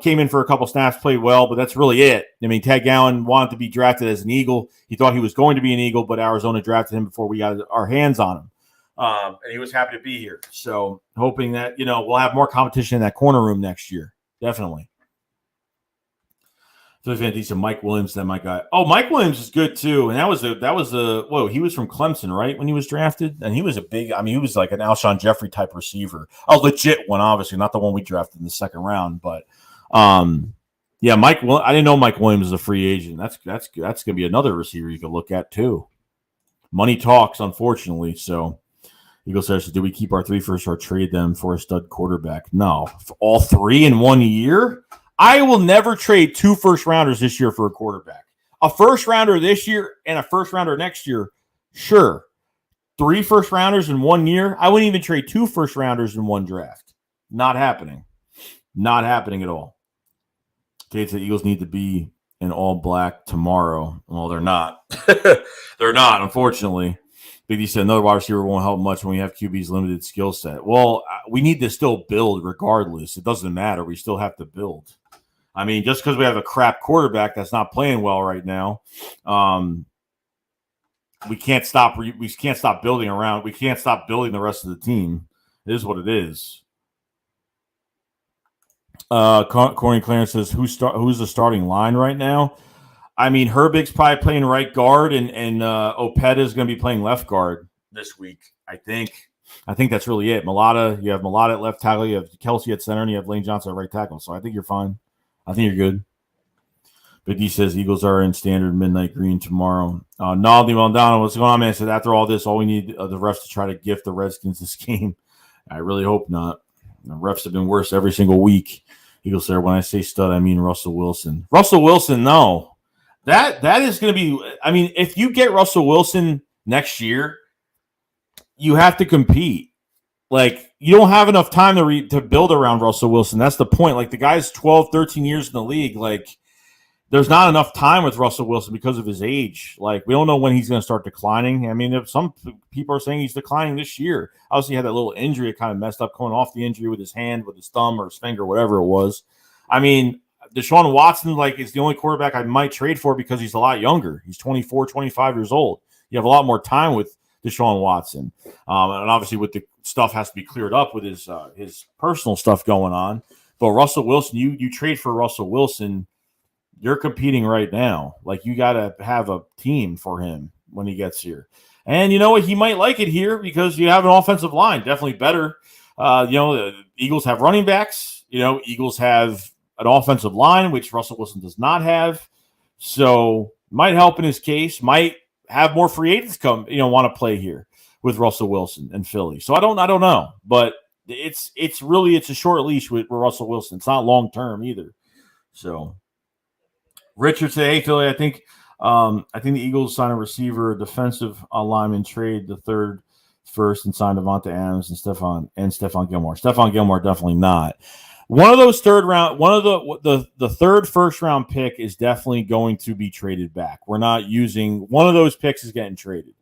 came in for a couple snaps, played well, but that's really it. I mean, Tate Gowan wanted to be drafted as an Eagle. He thought he was going to be an Eagle, but Arizona drafted him before we got our hands on him. And he was happy to be here. So hoping that, we'll have more competition in that corner room next year. Definitely. So there's decent Mike Williams, that my guy. Oh, Mike Williams is good too. And he was from Clemson, right? When he was drafted. And he was he was like an Alshon Jeffrey type receiver. A legit one, obviously, not the one we drafted in the second round. But yeah, I didn't know Mike Williams is a free agent. That's gonna be another receiver you could look at too. Money talks, unfortunately. So Eagles says, do we keep our 3 first or trade them for a stud quarterback? No. For all 3 in 1 year? I will never trade 2 first-rounders this year for a quarterback. A first-rounder this year and a first-rounder next year, sure. 3 first-rounders in 1 year? I wouldn't even trade 2 first-rounders in 1 draft. Not happening. Not happening at all. Kate said Eagles need to be in all black tomorrow. Well, they're not. They're not, unfortunately. Big D said another wide receiver won't help much when we have QB's limited skill set. Well, we need to still build regardless. It doesn't matter. We still have to build. I mean, just because we have a crap quarterback that's not playing well right now, we can't stop. We can't stop building around. We can't stop building the rest of the team. It is what it is. Corey Clarence says, who's the starting line right now? I mean, Herbig's probably playing right guard, and Opeta is going to be playing left guard this week. I think that's really it. You have Mulata at left tackle, you have Kelsey at center, and you have Lane Johnson at right tackle. So I think you're fine. I think you're good. Big D says Eagles are in standard midnight green tomorrow. Naldi Maldonado, what's going on, man? Said after all this, all we need the refs to try to gift the Redskins this game. I really hope not. The refs have been worse every single week. Eagles there. When I say stud, I mean Russell Wilson. Russell Wilson, no. That is going to be – I mean, if you get Russell Wilson next year, you have to compete. Like, you don't have enough time to build around Russell Wilson. That's the point. Like, the guy's 12, 13 years in the league. Like, there's not enough time with Russell Wilson because of his age. Like, we don't know when he's going to start declining. I mean, if some people are saying he's declining this year. Obviously, he had that little injury. It kind of messed up coming off the injury with his hand, with his thumb or his finger, whatever it was. I mean – Deshaun Watson, is the only quarterback I might trade for because he's a lot younger. He's 24, 25 years old. You have a lot more time with Deshaun Watson. And obviously with the stuff has to be cleared up with his personal stuff going on. But Russell Wilson, you trade for Russell Wilson, you're competing right now. Like, you got to have a team for him when he gets here. And you know what? He might like it here because you have an offensive line. Definitely better. The Eagles have running backs. Eagles have an offensive line, which Russell Wilson does not have. So might help in his case, might have more free agents come, want to play here with Russell Wilson and Philly. So I don't know, but it's a short leash with Russell Wilson. It's not long-term either. So Richard said, hey, Philly, I think the Eagles sign a receiver, a defensive lineman, trade the 3rd first and sign Devonta Adams and Stephon Gilmore. Stephon Gilmore, definitely not. One of those the 3rd first round pick is definitely going to be traded back. We're not using one of those picks is getting traded.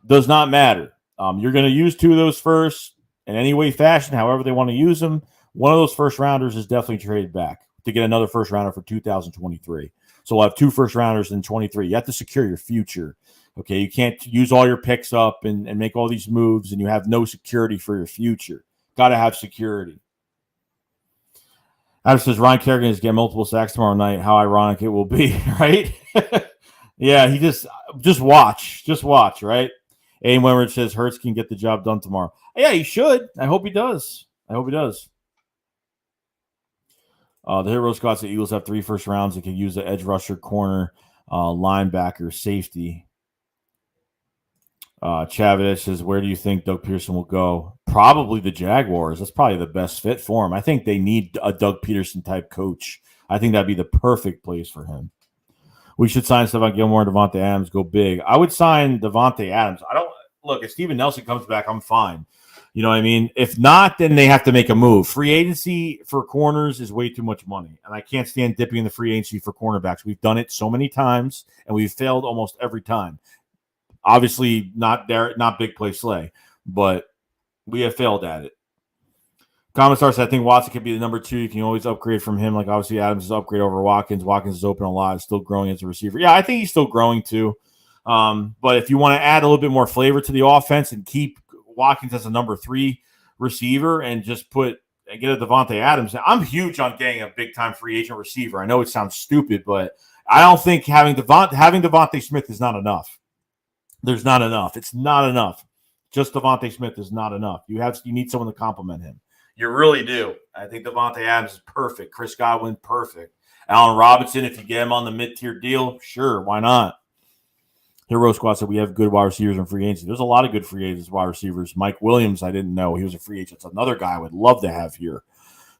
Does not matter. You're going to use 2 of those first in any way, fashion, however they want to use them. One of those first rounders is definitely traded back to get another first rounder for 2023. So we'll have 2 first rounders in 23. You have to secure your future. Okay, you can't use all your picks up and make all these moves and you have no security for your future. Got to have security. Adam says Ryan Kerrigan is getting multiple sacks tomorrow night. How ironic it will be, right? Yeah, he just watch, right? Aiden Wimmer says Hurts can get the job done tomorrow. Yeah, he should. I hope he does. The Hero Squad said Eagles have 3 first rounds. They can use the edge rusher, corner, linebacker, safety. Chavez says, where do you think Doug Peterson will go? Probably the Jaguars. That's probably the best fit for him. I think they need a Doug Peterson type coach. I think that'd be the perfect place for him. We should sign Stephon Gilmore and Devontae Adams, go big. I would sign Devontae Adams. If Steven Nelson comes back, I'm fine. You know what I mean? If not, then they have to make a move. Free agency for corners is way too much money, and I can't stand dipping in the free agency for cornerbacks. We've done it so many times, and we've failed almost every time. Obviously, not big play Slay, but we have failed at it. Commissar said, I think Watson could be the number 2. You can always upgrade from him. Like, obviously, Adams is upgrade over Watkins. Watkins is open a lot. Still growing as a receiver. Yeah, I think he's still growing, too. But if you want to add a little bit more flavor to the offense and keep Watkins as a number 3 receiver and just get a Devontae Adams. Now, I'm huge on getting a big-time free agent receiver. I know it sounds stupid, but I don't think having Devontae Smith is not enough. There's not enough. It's not enough. Just Devontae Smith is not enough. You need someone to complement him. You really do. I think Devontae Adams is perfect. Chris Godwin, perfect. Allen Robinson, if you get him on the mid-tier deal, sure, why not? Hero Squad said we have good wide receivers in free agency. There's a lot of good free agents, wide receivers. Mike Williams, I didn't know he was a free agent. It's another guy I would love to have here.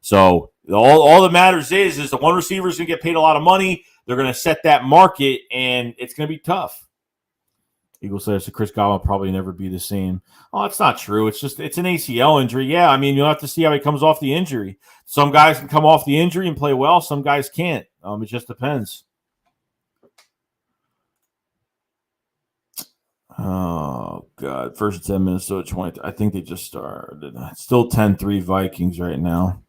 So all that matters is the one receiver is going to get paid a lot of money. They're going to set that market, and it's going to be tough. Eagle says Chris Godwin will probably never be the same. Oh, it's not true. It's an ACL injury. Yeah, I mean, you'll have to see how he comes off the injury. Some guys can come off the injury and play well. Some guys can't. It just depends. Oh, God. First 10 Minnesota 20. I think they just started. It's still 10-3 Vikings right now.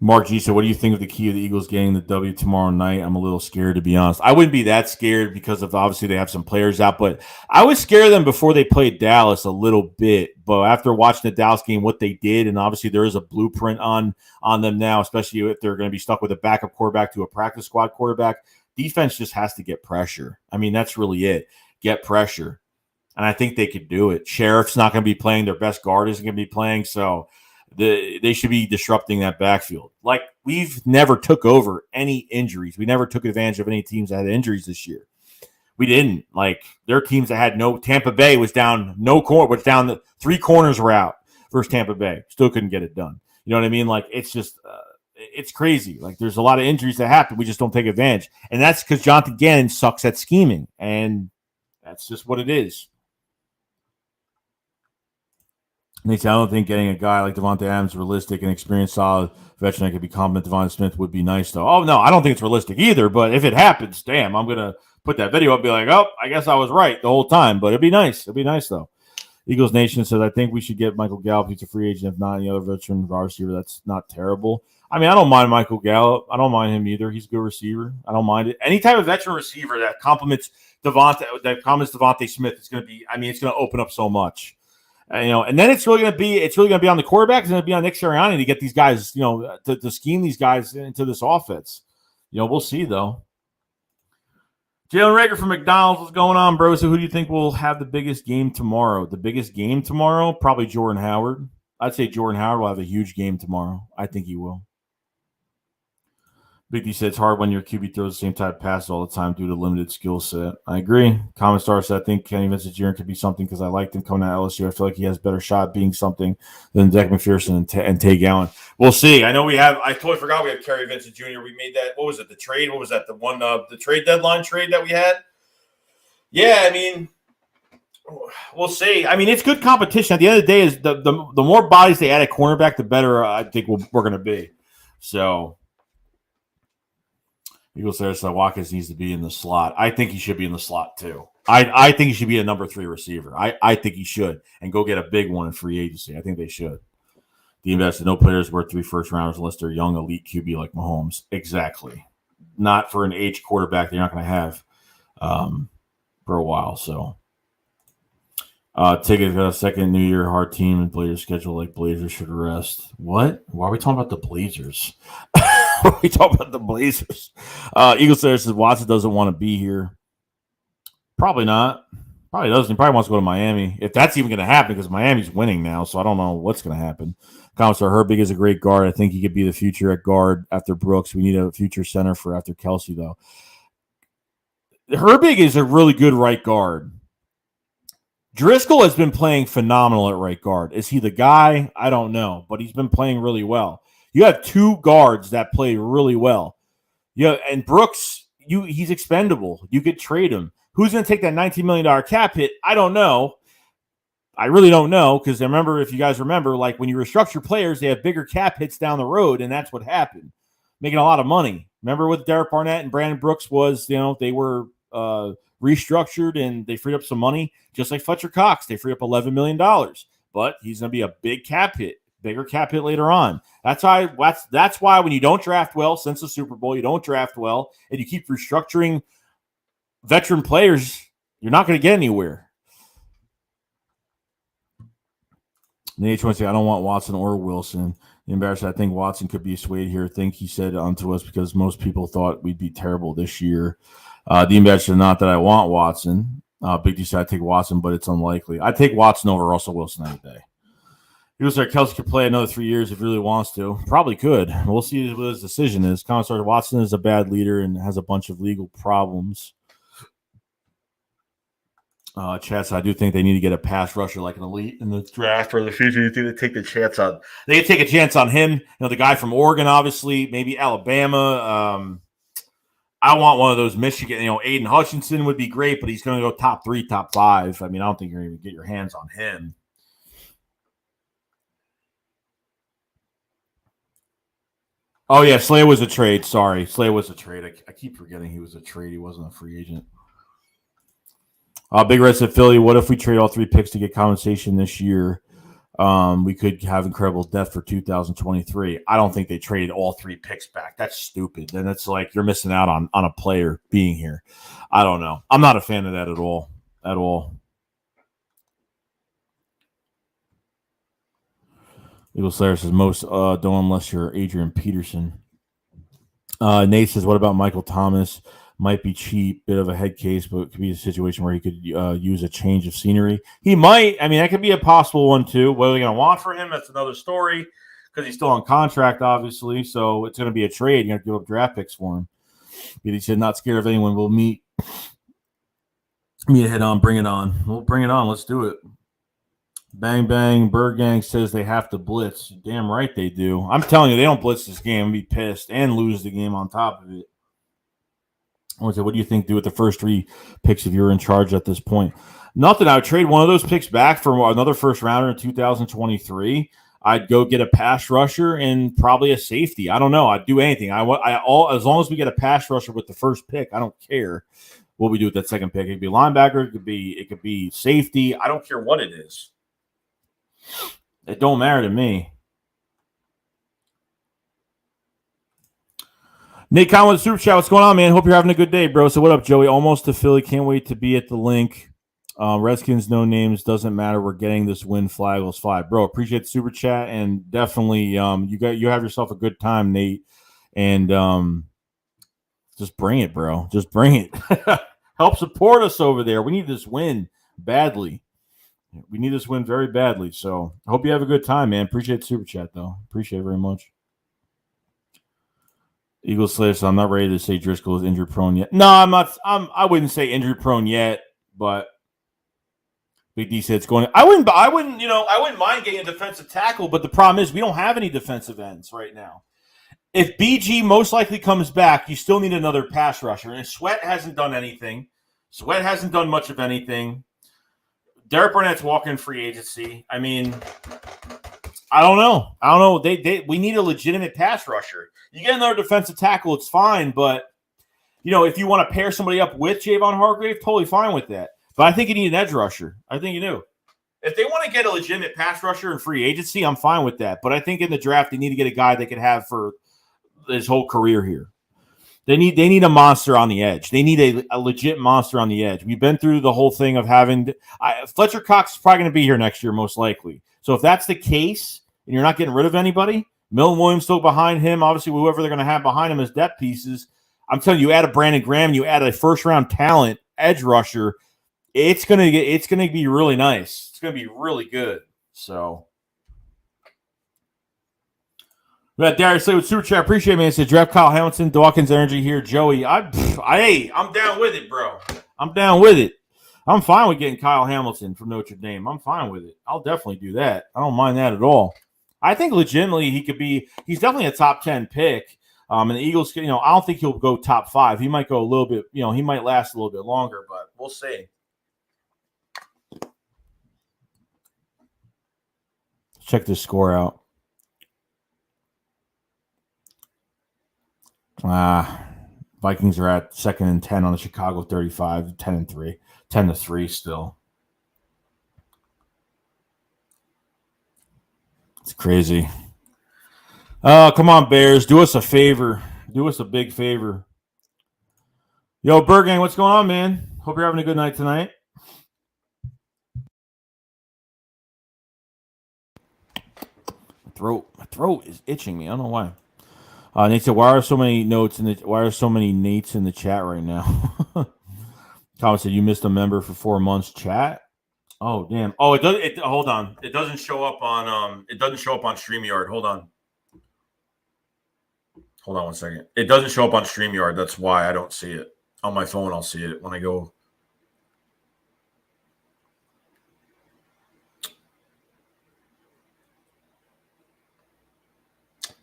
Mark G said, what do you think of the key of the Eagles getting the W tomorrow night? I'm a little scared, to be honest. I wouldn't be that scared because of obviously they have some players out, but I would scare them before they played Dallas a little bit. But after watching the Dallas game, what they did, and obviously there is a blueprint on them now, especially if they're going to be stuck with a backup quarterback to a practice squad quarterback, defense just has to get pressure. I mean, that's really it. Get pressure. And I think they could do it. Sheriff's not going to be playing. Their best guard isn't going to be playing, so they should be disrupting that backfield. Like, we've never took over any injuries. We never took advantage of any teams that had injuries this year. We didn't. Like, their teams that had no – Tampa Bay was down the 3 corners were out versus Tampa Bay. Still couldn't get it done. You know what I mean? Like, it's just it's crazy. Like, there's a lot of injuries that happen. We just don't take advantage. And that's because Jonathan Gannon sucks at scheming. And that's just what it is. I don't think getting a guy like Devontae Adams, realistic and experienced, solid veteran that could be competent Devontae Smith would be nice, though. Oh, no, I don't think it's realistic either. But if it happens, damn, I'm going to put that video up and be like, oh, I guess I was right the whole time. But it'd be nice. It'd be nice, though. Eagles Nation says, I think we should get Michael Gallup. He's a free agent. If not, any other veteran wide receiver, that's not terrible. I mean, I don't mind Michael Gallup. I don't mind him either. He's a good receiver. I don't mind it. Any type of veteran receiver that complements Devontae Smith, it's going to be, I mean, it's going to open up so much. And then it's really going to be on the quarterback. It's going to be on Nick Sirianni to get these guys, to scheme these guys into this offense. We'll see though. Jalen Rager from McDonald's, what's going on, bro? So who do you think will have the biggest game tomorrow? The biggest game tomorrow? Probably Jordan Howard. I'd say Jordan Howard will have a huge game tomorrow. I think he will. Big D said it's hard when your QB throws the same type of passes all the time due to limited skill set. I agree. Common Star said, I think Kenny Vincent Jr. could be something because I liked him coming out of LSU. I feel like he has a better shot being something than Deck McPherson and Tay Gowan. We'll see. I totally forgot we had Kerry Vincent Jr. We made that. What was it? The trade? What was that? The trade deadline trade that we had? Yeah, I mean, we'll see. I mean, it's good competition. At the end of the day, is the more bodies they add at cornerback, the better I think we're going to be. So Eagles says Watkins needs to be in the slot. I think he should be in the slot too. I think he should be a number 3 receiver. I think he should, and go get a big one in free agency. I think they should. The invested no players worth 3 first rounders unless they're young elite QB like Mahomes. Exactly. Not for an age quarterback they're not going to have for a while. So Tickets got a second New Year hard team and Blazers schedule like Blazers should rest. What? Why are we talking about the Blazers? Why are we talking about the Blazers? Eagles says Watson doesn't want to be here. Probably not. Probably doesn't. He probably wants to go to Miami. If that's even going to happen, because Miami's winning now, so I don't know what's going to happen. Counselor Herbig is a great guard. I think he could be the future at guard after Brooks. We need a future center for after Kelsey, though. Herbig is a really good right guard. Driscoll has been playing phenomenal at right guard. Is he the guy? I don't know, but he's been playing really well. You have two guards that play really well. Yeah, and Brooks, he's expendable. You could trade him. Who's going to take that $19 million cap hit? I don't know. I really don't know, because I remember, if you guys remember, like when you restructure players, they have bigger cap hits down the road, and that's what happened. Making a lot of money. Remember with Derek Barnett and Brandon Brooks was, they were restructured and they freed up some money, just like Fletcher Cox. They freed up $11 million, but he's going to be a big cap hit, bigger cap hit later on. That's why when you don't draft well since the Super Bowl, you don't draft well, and you keep restructuring veteran players, you're not going to get anywhere. The H1 say, I don't want Watson or Wilson. The embarrassed, I think Watson could be swayed here. I think he said unto us because most people thought we'd be terrible this year. The ambassador, not that I want Watson. Big D said I'd take Watson, but it's unlikely. I'd take Watson over Russell Wilson any day. He was like, Kelsey could play another 3 years if he really wants to. Probably could. We'll see what his decision is. Commissar Watson is a bad leader and has a bunch of legal problems. Chats, I do think they need to get a pass rusher like an elite in the draft for the future. You think they take the chance on? They could take a chance on him. The guy from Oregon, obviously, maybe Alabama. I want one of those Michigan. Aiden Hutchinson would be great, but he's going to go top 3, top 5. I don't think you're going to get your hands on him. Oh yeah, Slay was a trade. Sorry, Slay was a trade. I keep forgetting he was a trade. He wasn't a free agent. Big Red said, Philly, what if we trade all 3 picks to get compensation this year? We could have incredible depth for 2023. I don't think they traded all 3 picks back. That's stupid. Then it's like you're missing out on a player being here. I don't know. I'm not a fan of that at all. At all. Eagle Slayer says, most don't unless you're Adrian Peterson. Nate says, what about Michael Thomas? Might be cheap, bit of a head case, but it could be a situation where he could use a change of scenery. He might. That could be a possible one, too. What are they going to want for him? That's another story, because he's still on contract, obviously, so it's going to be a trade. You're going to give up draft picks for him. But he said, not scared of anyone. We'll meet head on. Bring it on. We'll bring it on. Let's do it. Bang, bang. Bird Gang says they have to blitz. Damn right they do. I'm telling you, they don't blitz this game. I'll be pissed and lose the game on top of it. What do you think do with the first 3 picks if you're in charge at this point? Nothing. I would trade one of those picks back for another first rounder in 2023. I'd go get a pass rusher and probably a safety. I don't know. I'd do anything. As long as we get a pass rusher with the first pick, I don't care what we do with that second pick. It could be linebacker. It could be safety. I don't care what it is. It don't matter to me. Nate Conway, Super Chat, what's going on, man? Hope you're having a good day, bro. So what up, Joey? Almost to Philly. Can't wait to be at the link. Redskins, no names. Doesn't matter. We're getting this win. Flaggles fly. Bro, appreciate the Super Chat. And definitely you have yourself a good time, Nate. And just bring it, bro. Just bring it. Help support us over there. We need this win badly. We need this win very badly. So I hope you have a good time, man. Appreciate the Super Chat, though. Appreciate it very much. Eagles Slayer, so I'm not ready to say Driscoll is injury prone yet. No, I'm not. I wouldn't say injury prone yet, but Big D said it's going. I wouldn't mind getting a defensive tackle, but the problem is we don't have any defensive ends right now. If BG most likely comes back, you still need another pass rusher, and Sweat hasn't done anything. Sweat hasn't done much of anything. Derek Barnett's walking free agency. I don't know. We need a legitimate pass rusher. You get another defensive tackle, it's fine. But, if you want to pair somebody up with Javon Hargrave, totally fine with that. But I think you need an edge rusher. I think you do. If they want to get a legitimate pass rusher in free agency, I'm fine with that. But I think in the draft, they need to get a guy they can have for his whole career here. They need a monster on the edge. They need a legit monster on the edge. We've been through the whole thing of having Fletcher Cox is probably going to be here next year, most likely. So if that's the case, and you're not getting rid of anybody, Milton Williams still behind him. Obviously, whoever they're going to have behind him as depth pieces. I'm telling you, add a Brandon Graham, you add a first round talent edge rusher. It's gonna be really nice. It's gonna be really good. So. We got Darius Lee with Super Chat. Appreciate it, man. It said draft Kyle Hamilton, Dawkins Energy here. Joey, I'm down with it, bro. I'm down with it. I'm fine with getting Kyle Hamilton from Notre Dame. I'm fine with it. I'll definitely do that. I don't mind that at all. I think legitimately he's definitely a top 10 pick. And the Eagles, I don't think he'll go top 5. He might go a little bit, he might last a little bit longer, but we'll see. Check this score out. Vikings are at 2nd and 10 on the Chicago 35, 10-3, 10-3 still. It's crazy. Oh, come on, Bears. Do us a favor. Do us a big favor. Yo, Bergang, what's going on, man? Hope you're having a good night tonight. My throat is itching me. I don't know why. Nate said, "Why are so many Nates in the chat right now?" Thomas said, "You missed a member for 4 months." Chat. Oh damn. Oh, it does. Hold on. It doesn't show up on. It doesn't show up on StreamYard. Hold on. Hold on 1 second. It doesn't show up on StreamYard. That's why I don't see it on my phone. I'll see it when I go.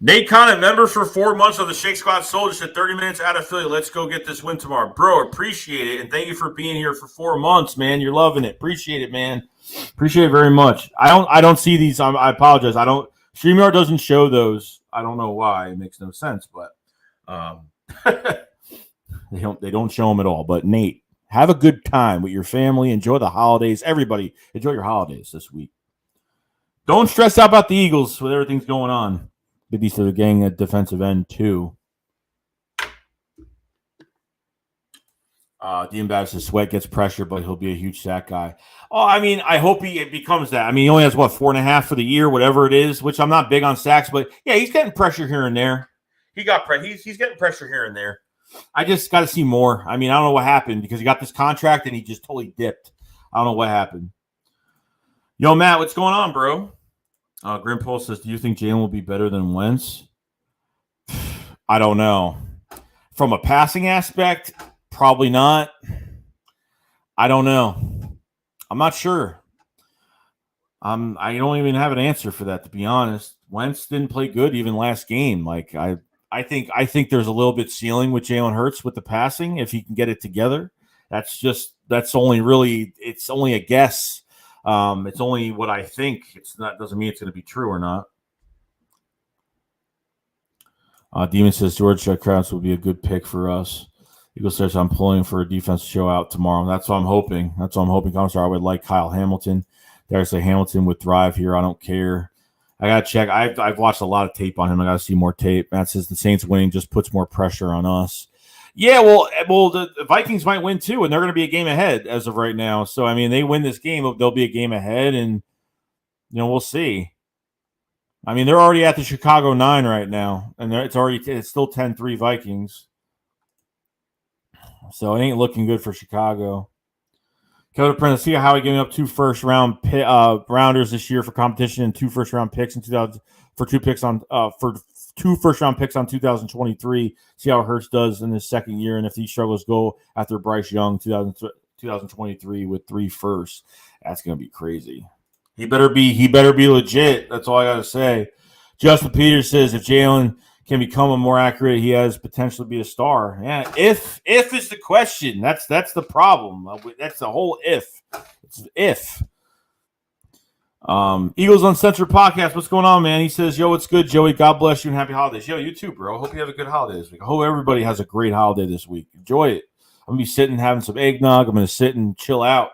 Nate Conant, member for 4 months of the Shake Squad Soldiers, said 30 minutes out of Philly. Let's go get this win tomorrow. Bro, appreciate it. And thank you for being here for 4 months, man. You're loving it. Appreciate it, man. Appreciate it very much. I don't see these. I apologize. StreamYard doesn't show those. I don't know why. It makes no sense, but they don't show them at all. But Nate, have a good time with your family. Enjoy the holidays. Everybody, enjoy your holidays this week. Don't stress out about the Eagles with everything's going on. Maybe to the gang at defensive end too. Dean Bass says Sweat gets pressure, but he'll be a huge sack guy. Oh, I mean, I hope he becomes that. I mean, he only has 4.5 for the year, whatever it is. Which I'm not big on sacks, but yeah, he's getting pressure here and there. He's getting pressure here and there. I just got to see more. I mean, I don't know what happened because he got this contract and he just totally dipped. I don't know what happened. Yo, Matt, what's going on, bro? Grim Pole says, do you think Jalen will be better than Wentz? I don't know. From a passing aspect, probably not. I don't know. I'm not sure. I don't even have an answer for that, to be honest. Wentz didn't play good even last game. Like I think there's a little bit ceiling with Jalen Hurts with the passing if he can get it together. It's only a guess. It's only what I think. Doesn't mean it's going to be true or not. Demon says George Krause will be a good pick for us. Eagle says I'm pulling for a defense to show out tomorrow. That's what I'm hoping. Commissar, I would like Kyle Hamilton. There's a Hamilton would thrive here. I don't care. I got to check. I've watched a lot of tape on him. I got to see more tape. Matt says the Saints winning just puts more pressure on us. Yeah, well, the Vikings might win too, and they're going to be a game ahead as of right now. So, I mean, they win this game, they'll be a game ahead, and we'll see. I mean, they're already at the Chicago 9 right now, and it's still 10-3 Vikings. So it ain't looking good for Chicago. Kevin Prince, see how he giving up 2 first-round rounders this year for competition and 2 first-round picks in 2000 for 2 picks on for 2 first-round picks on 2023. See how Hurts does in his second year, and if these struggles go after Bryce Young 2023 with 3 firsts, that's going to be crazy. He better be legit. That's all I got to say. Justin Peters says if Jalen can become a more accurate, he has potential to be a star. Yeah, if is the question. That's the problem. That's the whole if. It's if. Eagles Uncensored Podcast. What's going on, man? He says, yo, what's good, Joey? God bless you and happy holidays. Yo, you too, bro. Hope you have a good holiday this week. I hope everybody has a great holiday this week. Enjoy it. I'm going to be sitting having some eggnog. I'm going to sit and chill out.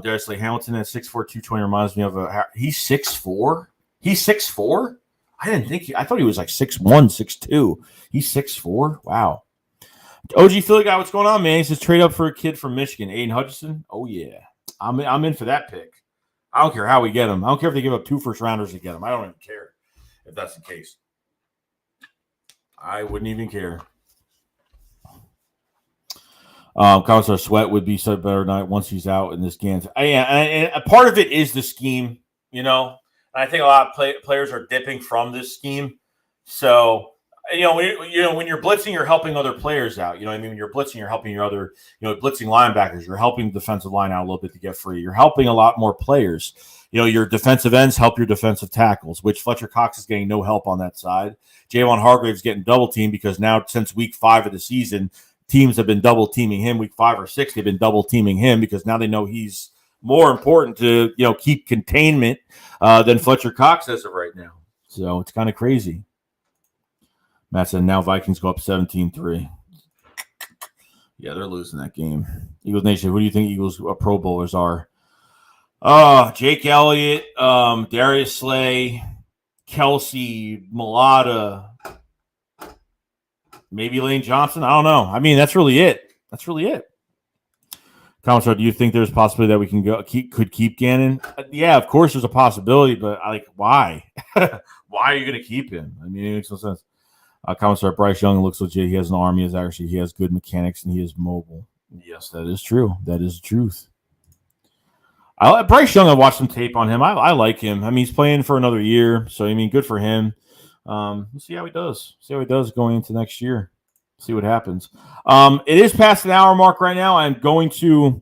Darius Lee Hamilton at 6'4", 220 reminds me of he's 6'4"? He's 6'4"? I thought he was like 6'1", 6'2". He's 6'4"? Wow. OG Philly guy, what's going on, man? He says trade up for a kid from Michigan, Aiden Hutchinson. Oh yeah, I'm in for that pick. I don't care how we get him. I don't care if they give up 2 first-rounders to get him. I don't even care if that's the case. I wouldn't even care. Commissar Sweat would be such a better night once he's out in this game. And a part of it is the scheme, you know. And I think a lot of players are dipping from this scheme. So, when you're blitzing, you're helping other players out. You know what I mean? When you're blitzing, you're helping your other, blitzing linebackers. You're helping the defensive line out a little bit to get free. You're helping a lot more players. Your defensive ends help your defensive tackles, which Fletcher Cox is getting no help on that side. Javon Hargrave's getting double teamed because now since week 5 of the season, teams have been double teaming him. Week 5 or 6, they've been double teaming him because now they know he's more important to keep containment than Fletcher Cox as of right now. So it's kind of crazy. Matt said now Vikings go up 17-3. Yeah, they're losing that game. Eagles Nation, who do you think Eagles Pro Bowlers are? Jake Elliott, Darius Slay, Kelsey, Mulata, maybe Lane Johnson. I don't know. I mean, that's really it. Commissar, do you think there's a possibility that we can could keep Gannon? Yeah, of course there's a possibility, but why? Why are you going to keep him? I mean, it makes no sense. Commissar Bryce Young looks legit. He has an arm. He has good mechanics, and he is mobile. Yes, that is true. That is the truth. Bryce Young, I watched some tape on him. I like him. I mean, he's playing for another year, so I mean, good for him. We'll see how he does. Going into next year. See what happens. It is past an hour mark right now. I'm going to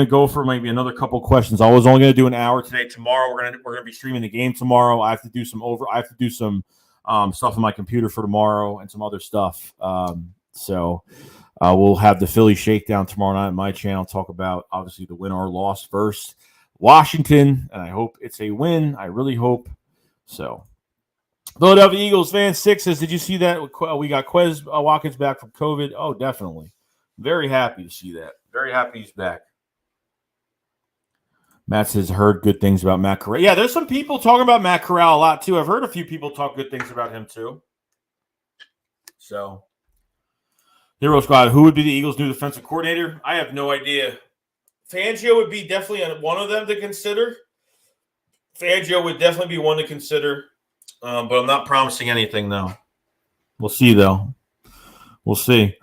go for maybe another couple questions. I was only going to do an hour today. Tomorrow we're gonna be streaming the game tomorrow. I have to do some stuff on my computer for tomorrow and some other stuff. So we'll have the Philly shakedown tomorrow night on my channel. Talk about obviously the win or loss versus Washington, and I hope it's a win. I really hope so. Philadelphia Eagles fan 6 says, did you see that? We got Quez Watkins back from COVID. Oh, definitely. Very happy to see that. Very happy he's back. Matt says, heard good things about Matt Corral. Yeah, there's some people talking about Matt Corral a lot, too. I've heard a few people talk good things about him, too. So, Hero Squad, who would be the Eagles' new defensive coordinator? I have no idea. Fangio would be definitely one of them to consider. Fangio would definitely be one to consider. But I'm not promising anything, though. We'll see, though. We'll see.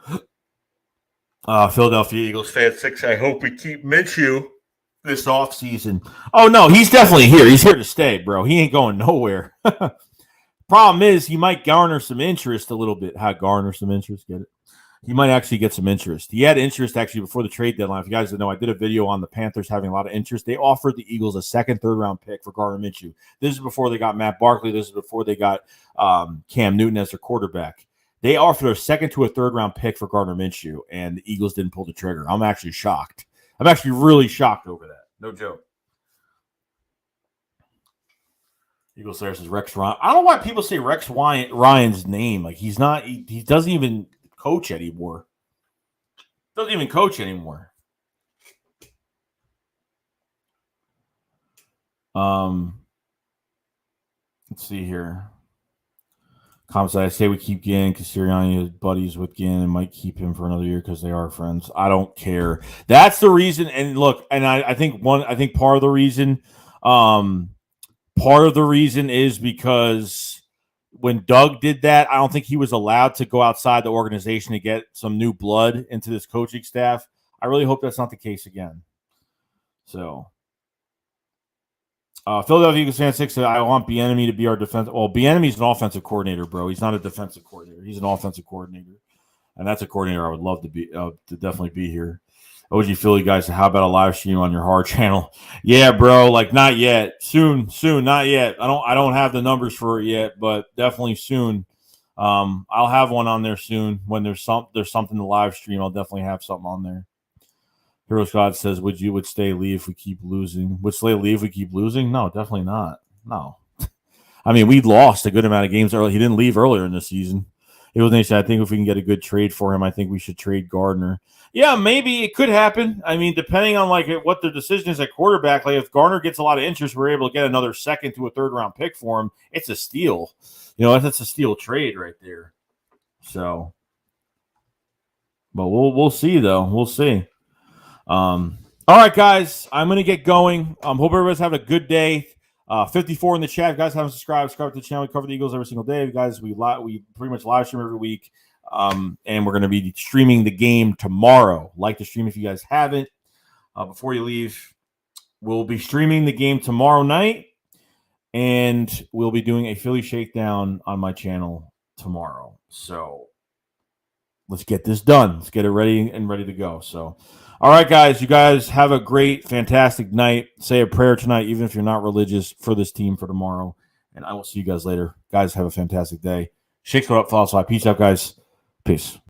Philadelphia Eagles fan 6, I hope we keep Minshew this offseason. Oh, no, he's definitely here. He's here to stay, bro. He ain't going nowhere. Problem is, he might garner some interest a little bit. Garner some interest? Get it? He might actually get some interest. He had interest actually before the trade deadline. If you guys didn't know, I did a video on the Panthers having a lot of interest. They offered the Eagles a second, third-round pick for Gardner Minshew. This is before they got Matt Barkley. This is before they got Cam Newton as their quarterback. They offered a second to a third-round pick for Gardner Minshew, and the Eagles didn't pull the trigger. I'm actually shocked. I'm actually really shocked over that. No joke. Eagles Slayer says Rex Ryan. I don't know why people say Rex Ryan's name. He's not. He doesn't even coach anymore. Doesn't even coach anymore. Let's see here. Comments I say we keep Gannon because Sirianni is buddies with Gannon and might keep him for another year because they are friends. I don't care. That's the reason. And look, and I think part of the reason is because when Doug did that, I don't think he was allowed to go outside the organization to get some new blood into this coaching staff. I really hope that's not the case again. So, Philadelphia Eagles fan 6 said, I want Bieniemy to be our defense. Well, Bieniemy's an offensive coordinator, bro. He's not a defensive coordinator. He's an offensive coordinator. And that's a coordinator I would love to be to definitely be here. OG Philly guys, how about a live stream on your hard channel? Yeah, bro. Not yet. Soon, not yet. I don't have the numbers for it yet, but definitely soon. I'll have one on there soon when there's something to live stream. I'll definitely have something on there. Hero Scott says, would stay leave if we keep losing? Would Slay leave if we keep losing? No, definitely not. No. I mean, we lost a good amount of games early. He didn't leave earlier in the season. It was nice. I think if we can get a good trade for him, I think we should trade Gardner. Yeah, maybe it could happen. I mean, depending on what their decision is at quarterback, if Gardner gets a lot of interest, we're able to get another second to a third round pick for him. It's a steal. That's a steal trade right there. So, But we'll see though. We'll see. All right, guys. I'm gonna get going. Hope everybody's having a good day. 54 in the chat. If you guys haven't subscribed to the channel. We cover the Eagles every single day. You guys, we pretty much live stream every week. And we're gonna be streaming the game tomorrow. Like the stream if you guys haven't. Before you leave, we'll be streaming the game tomorrow night, and we'll be doing a Philly shakedown on my channel tomorrow. So let's get this done. Let's get it ready to go. So, all right, guys, you guys have a great, fantastic night. Say a prayer tonight, even if you're not religious, for this team for tomorrow. And I will see you guys later. Guys, have a fantastic day. Shakes what up, follow. Peace out, guys. Peace.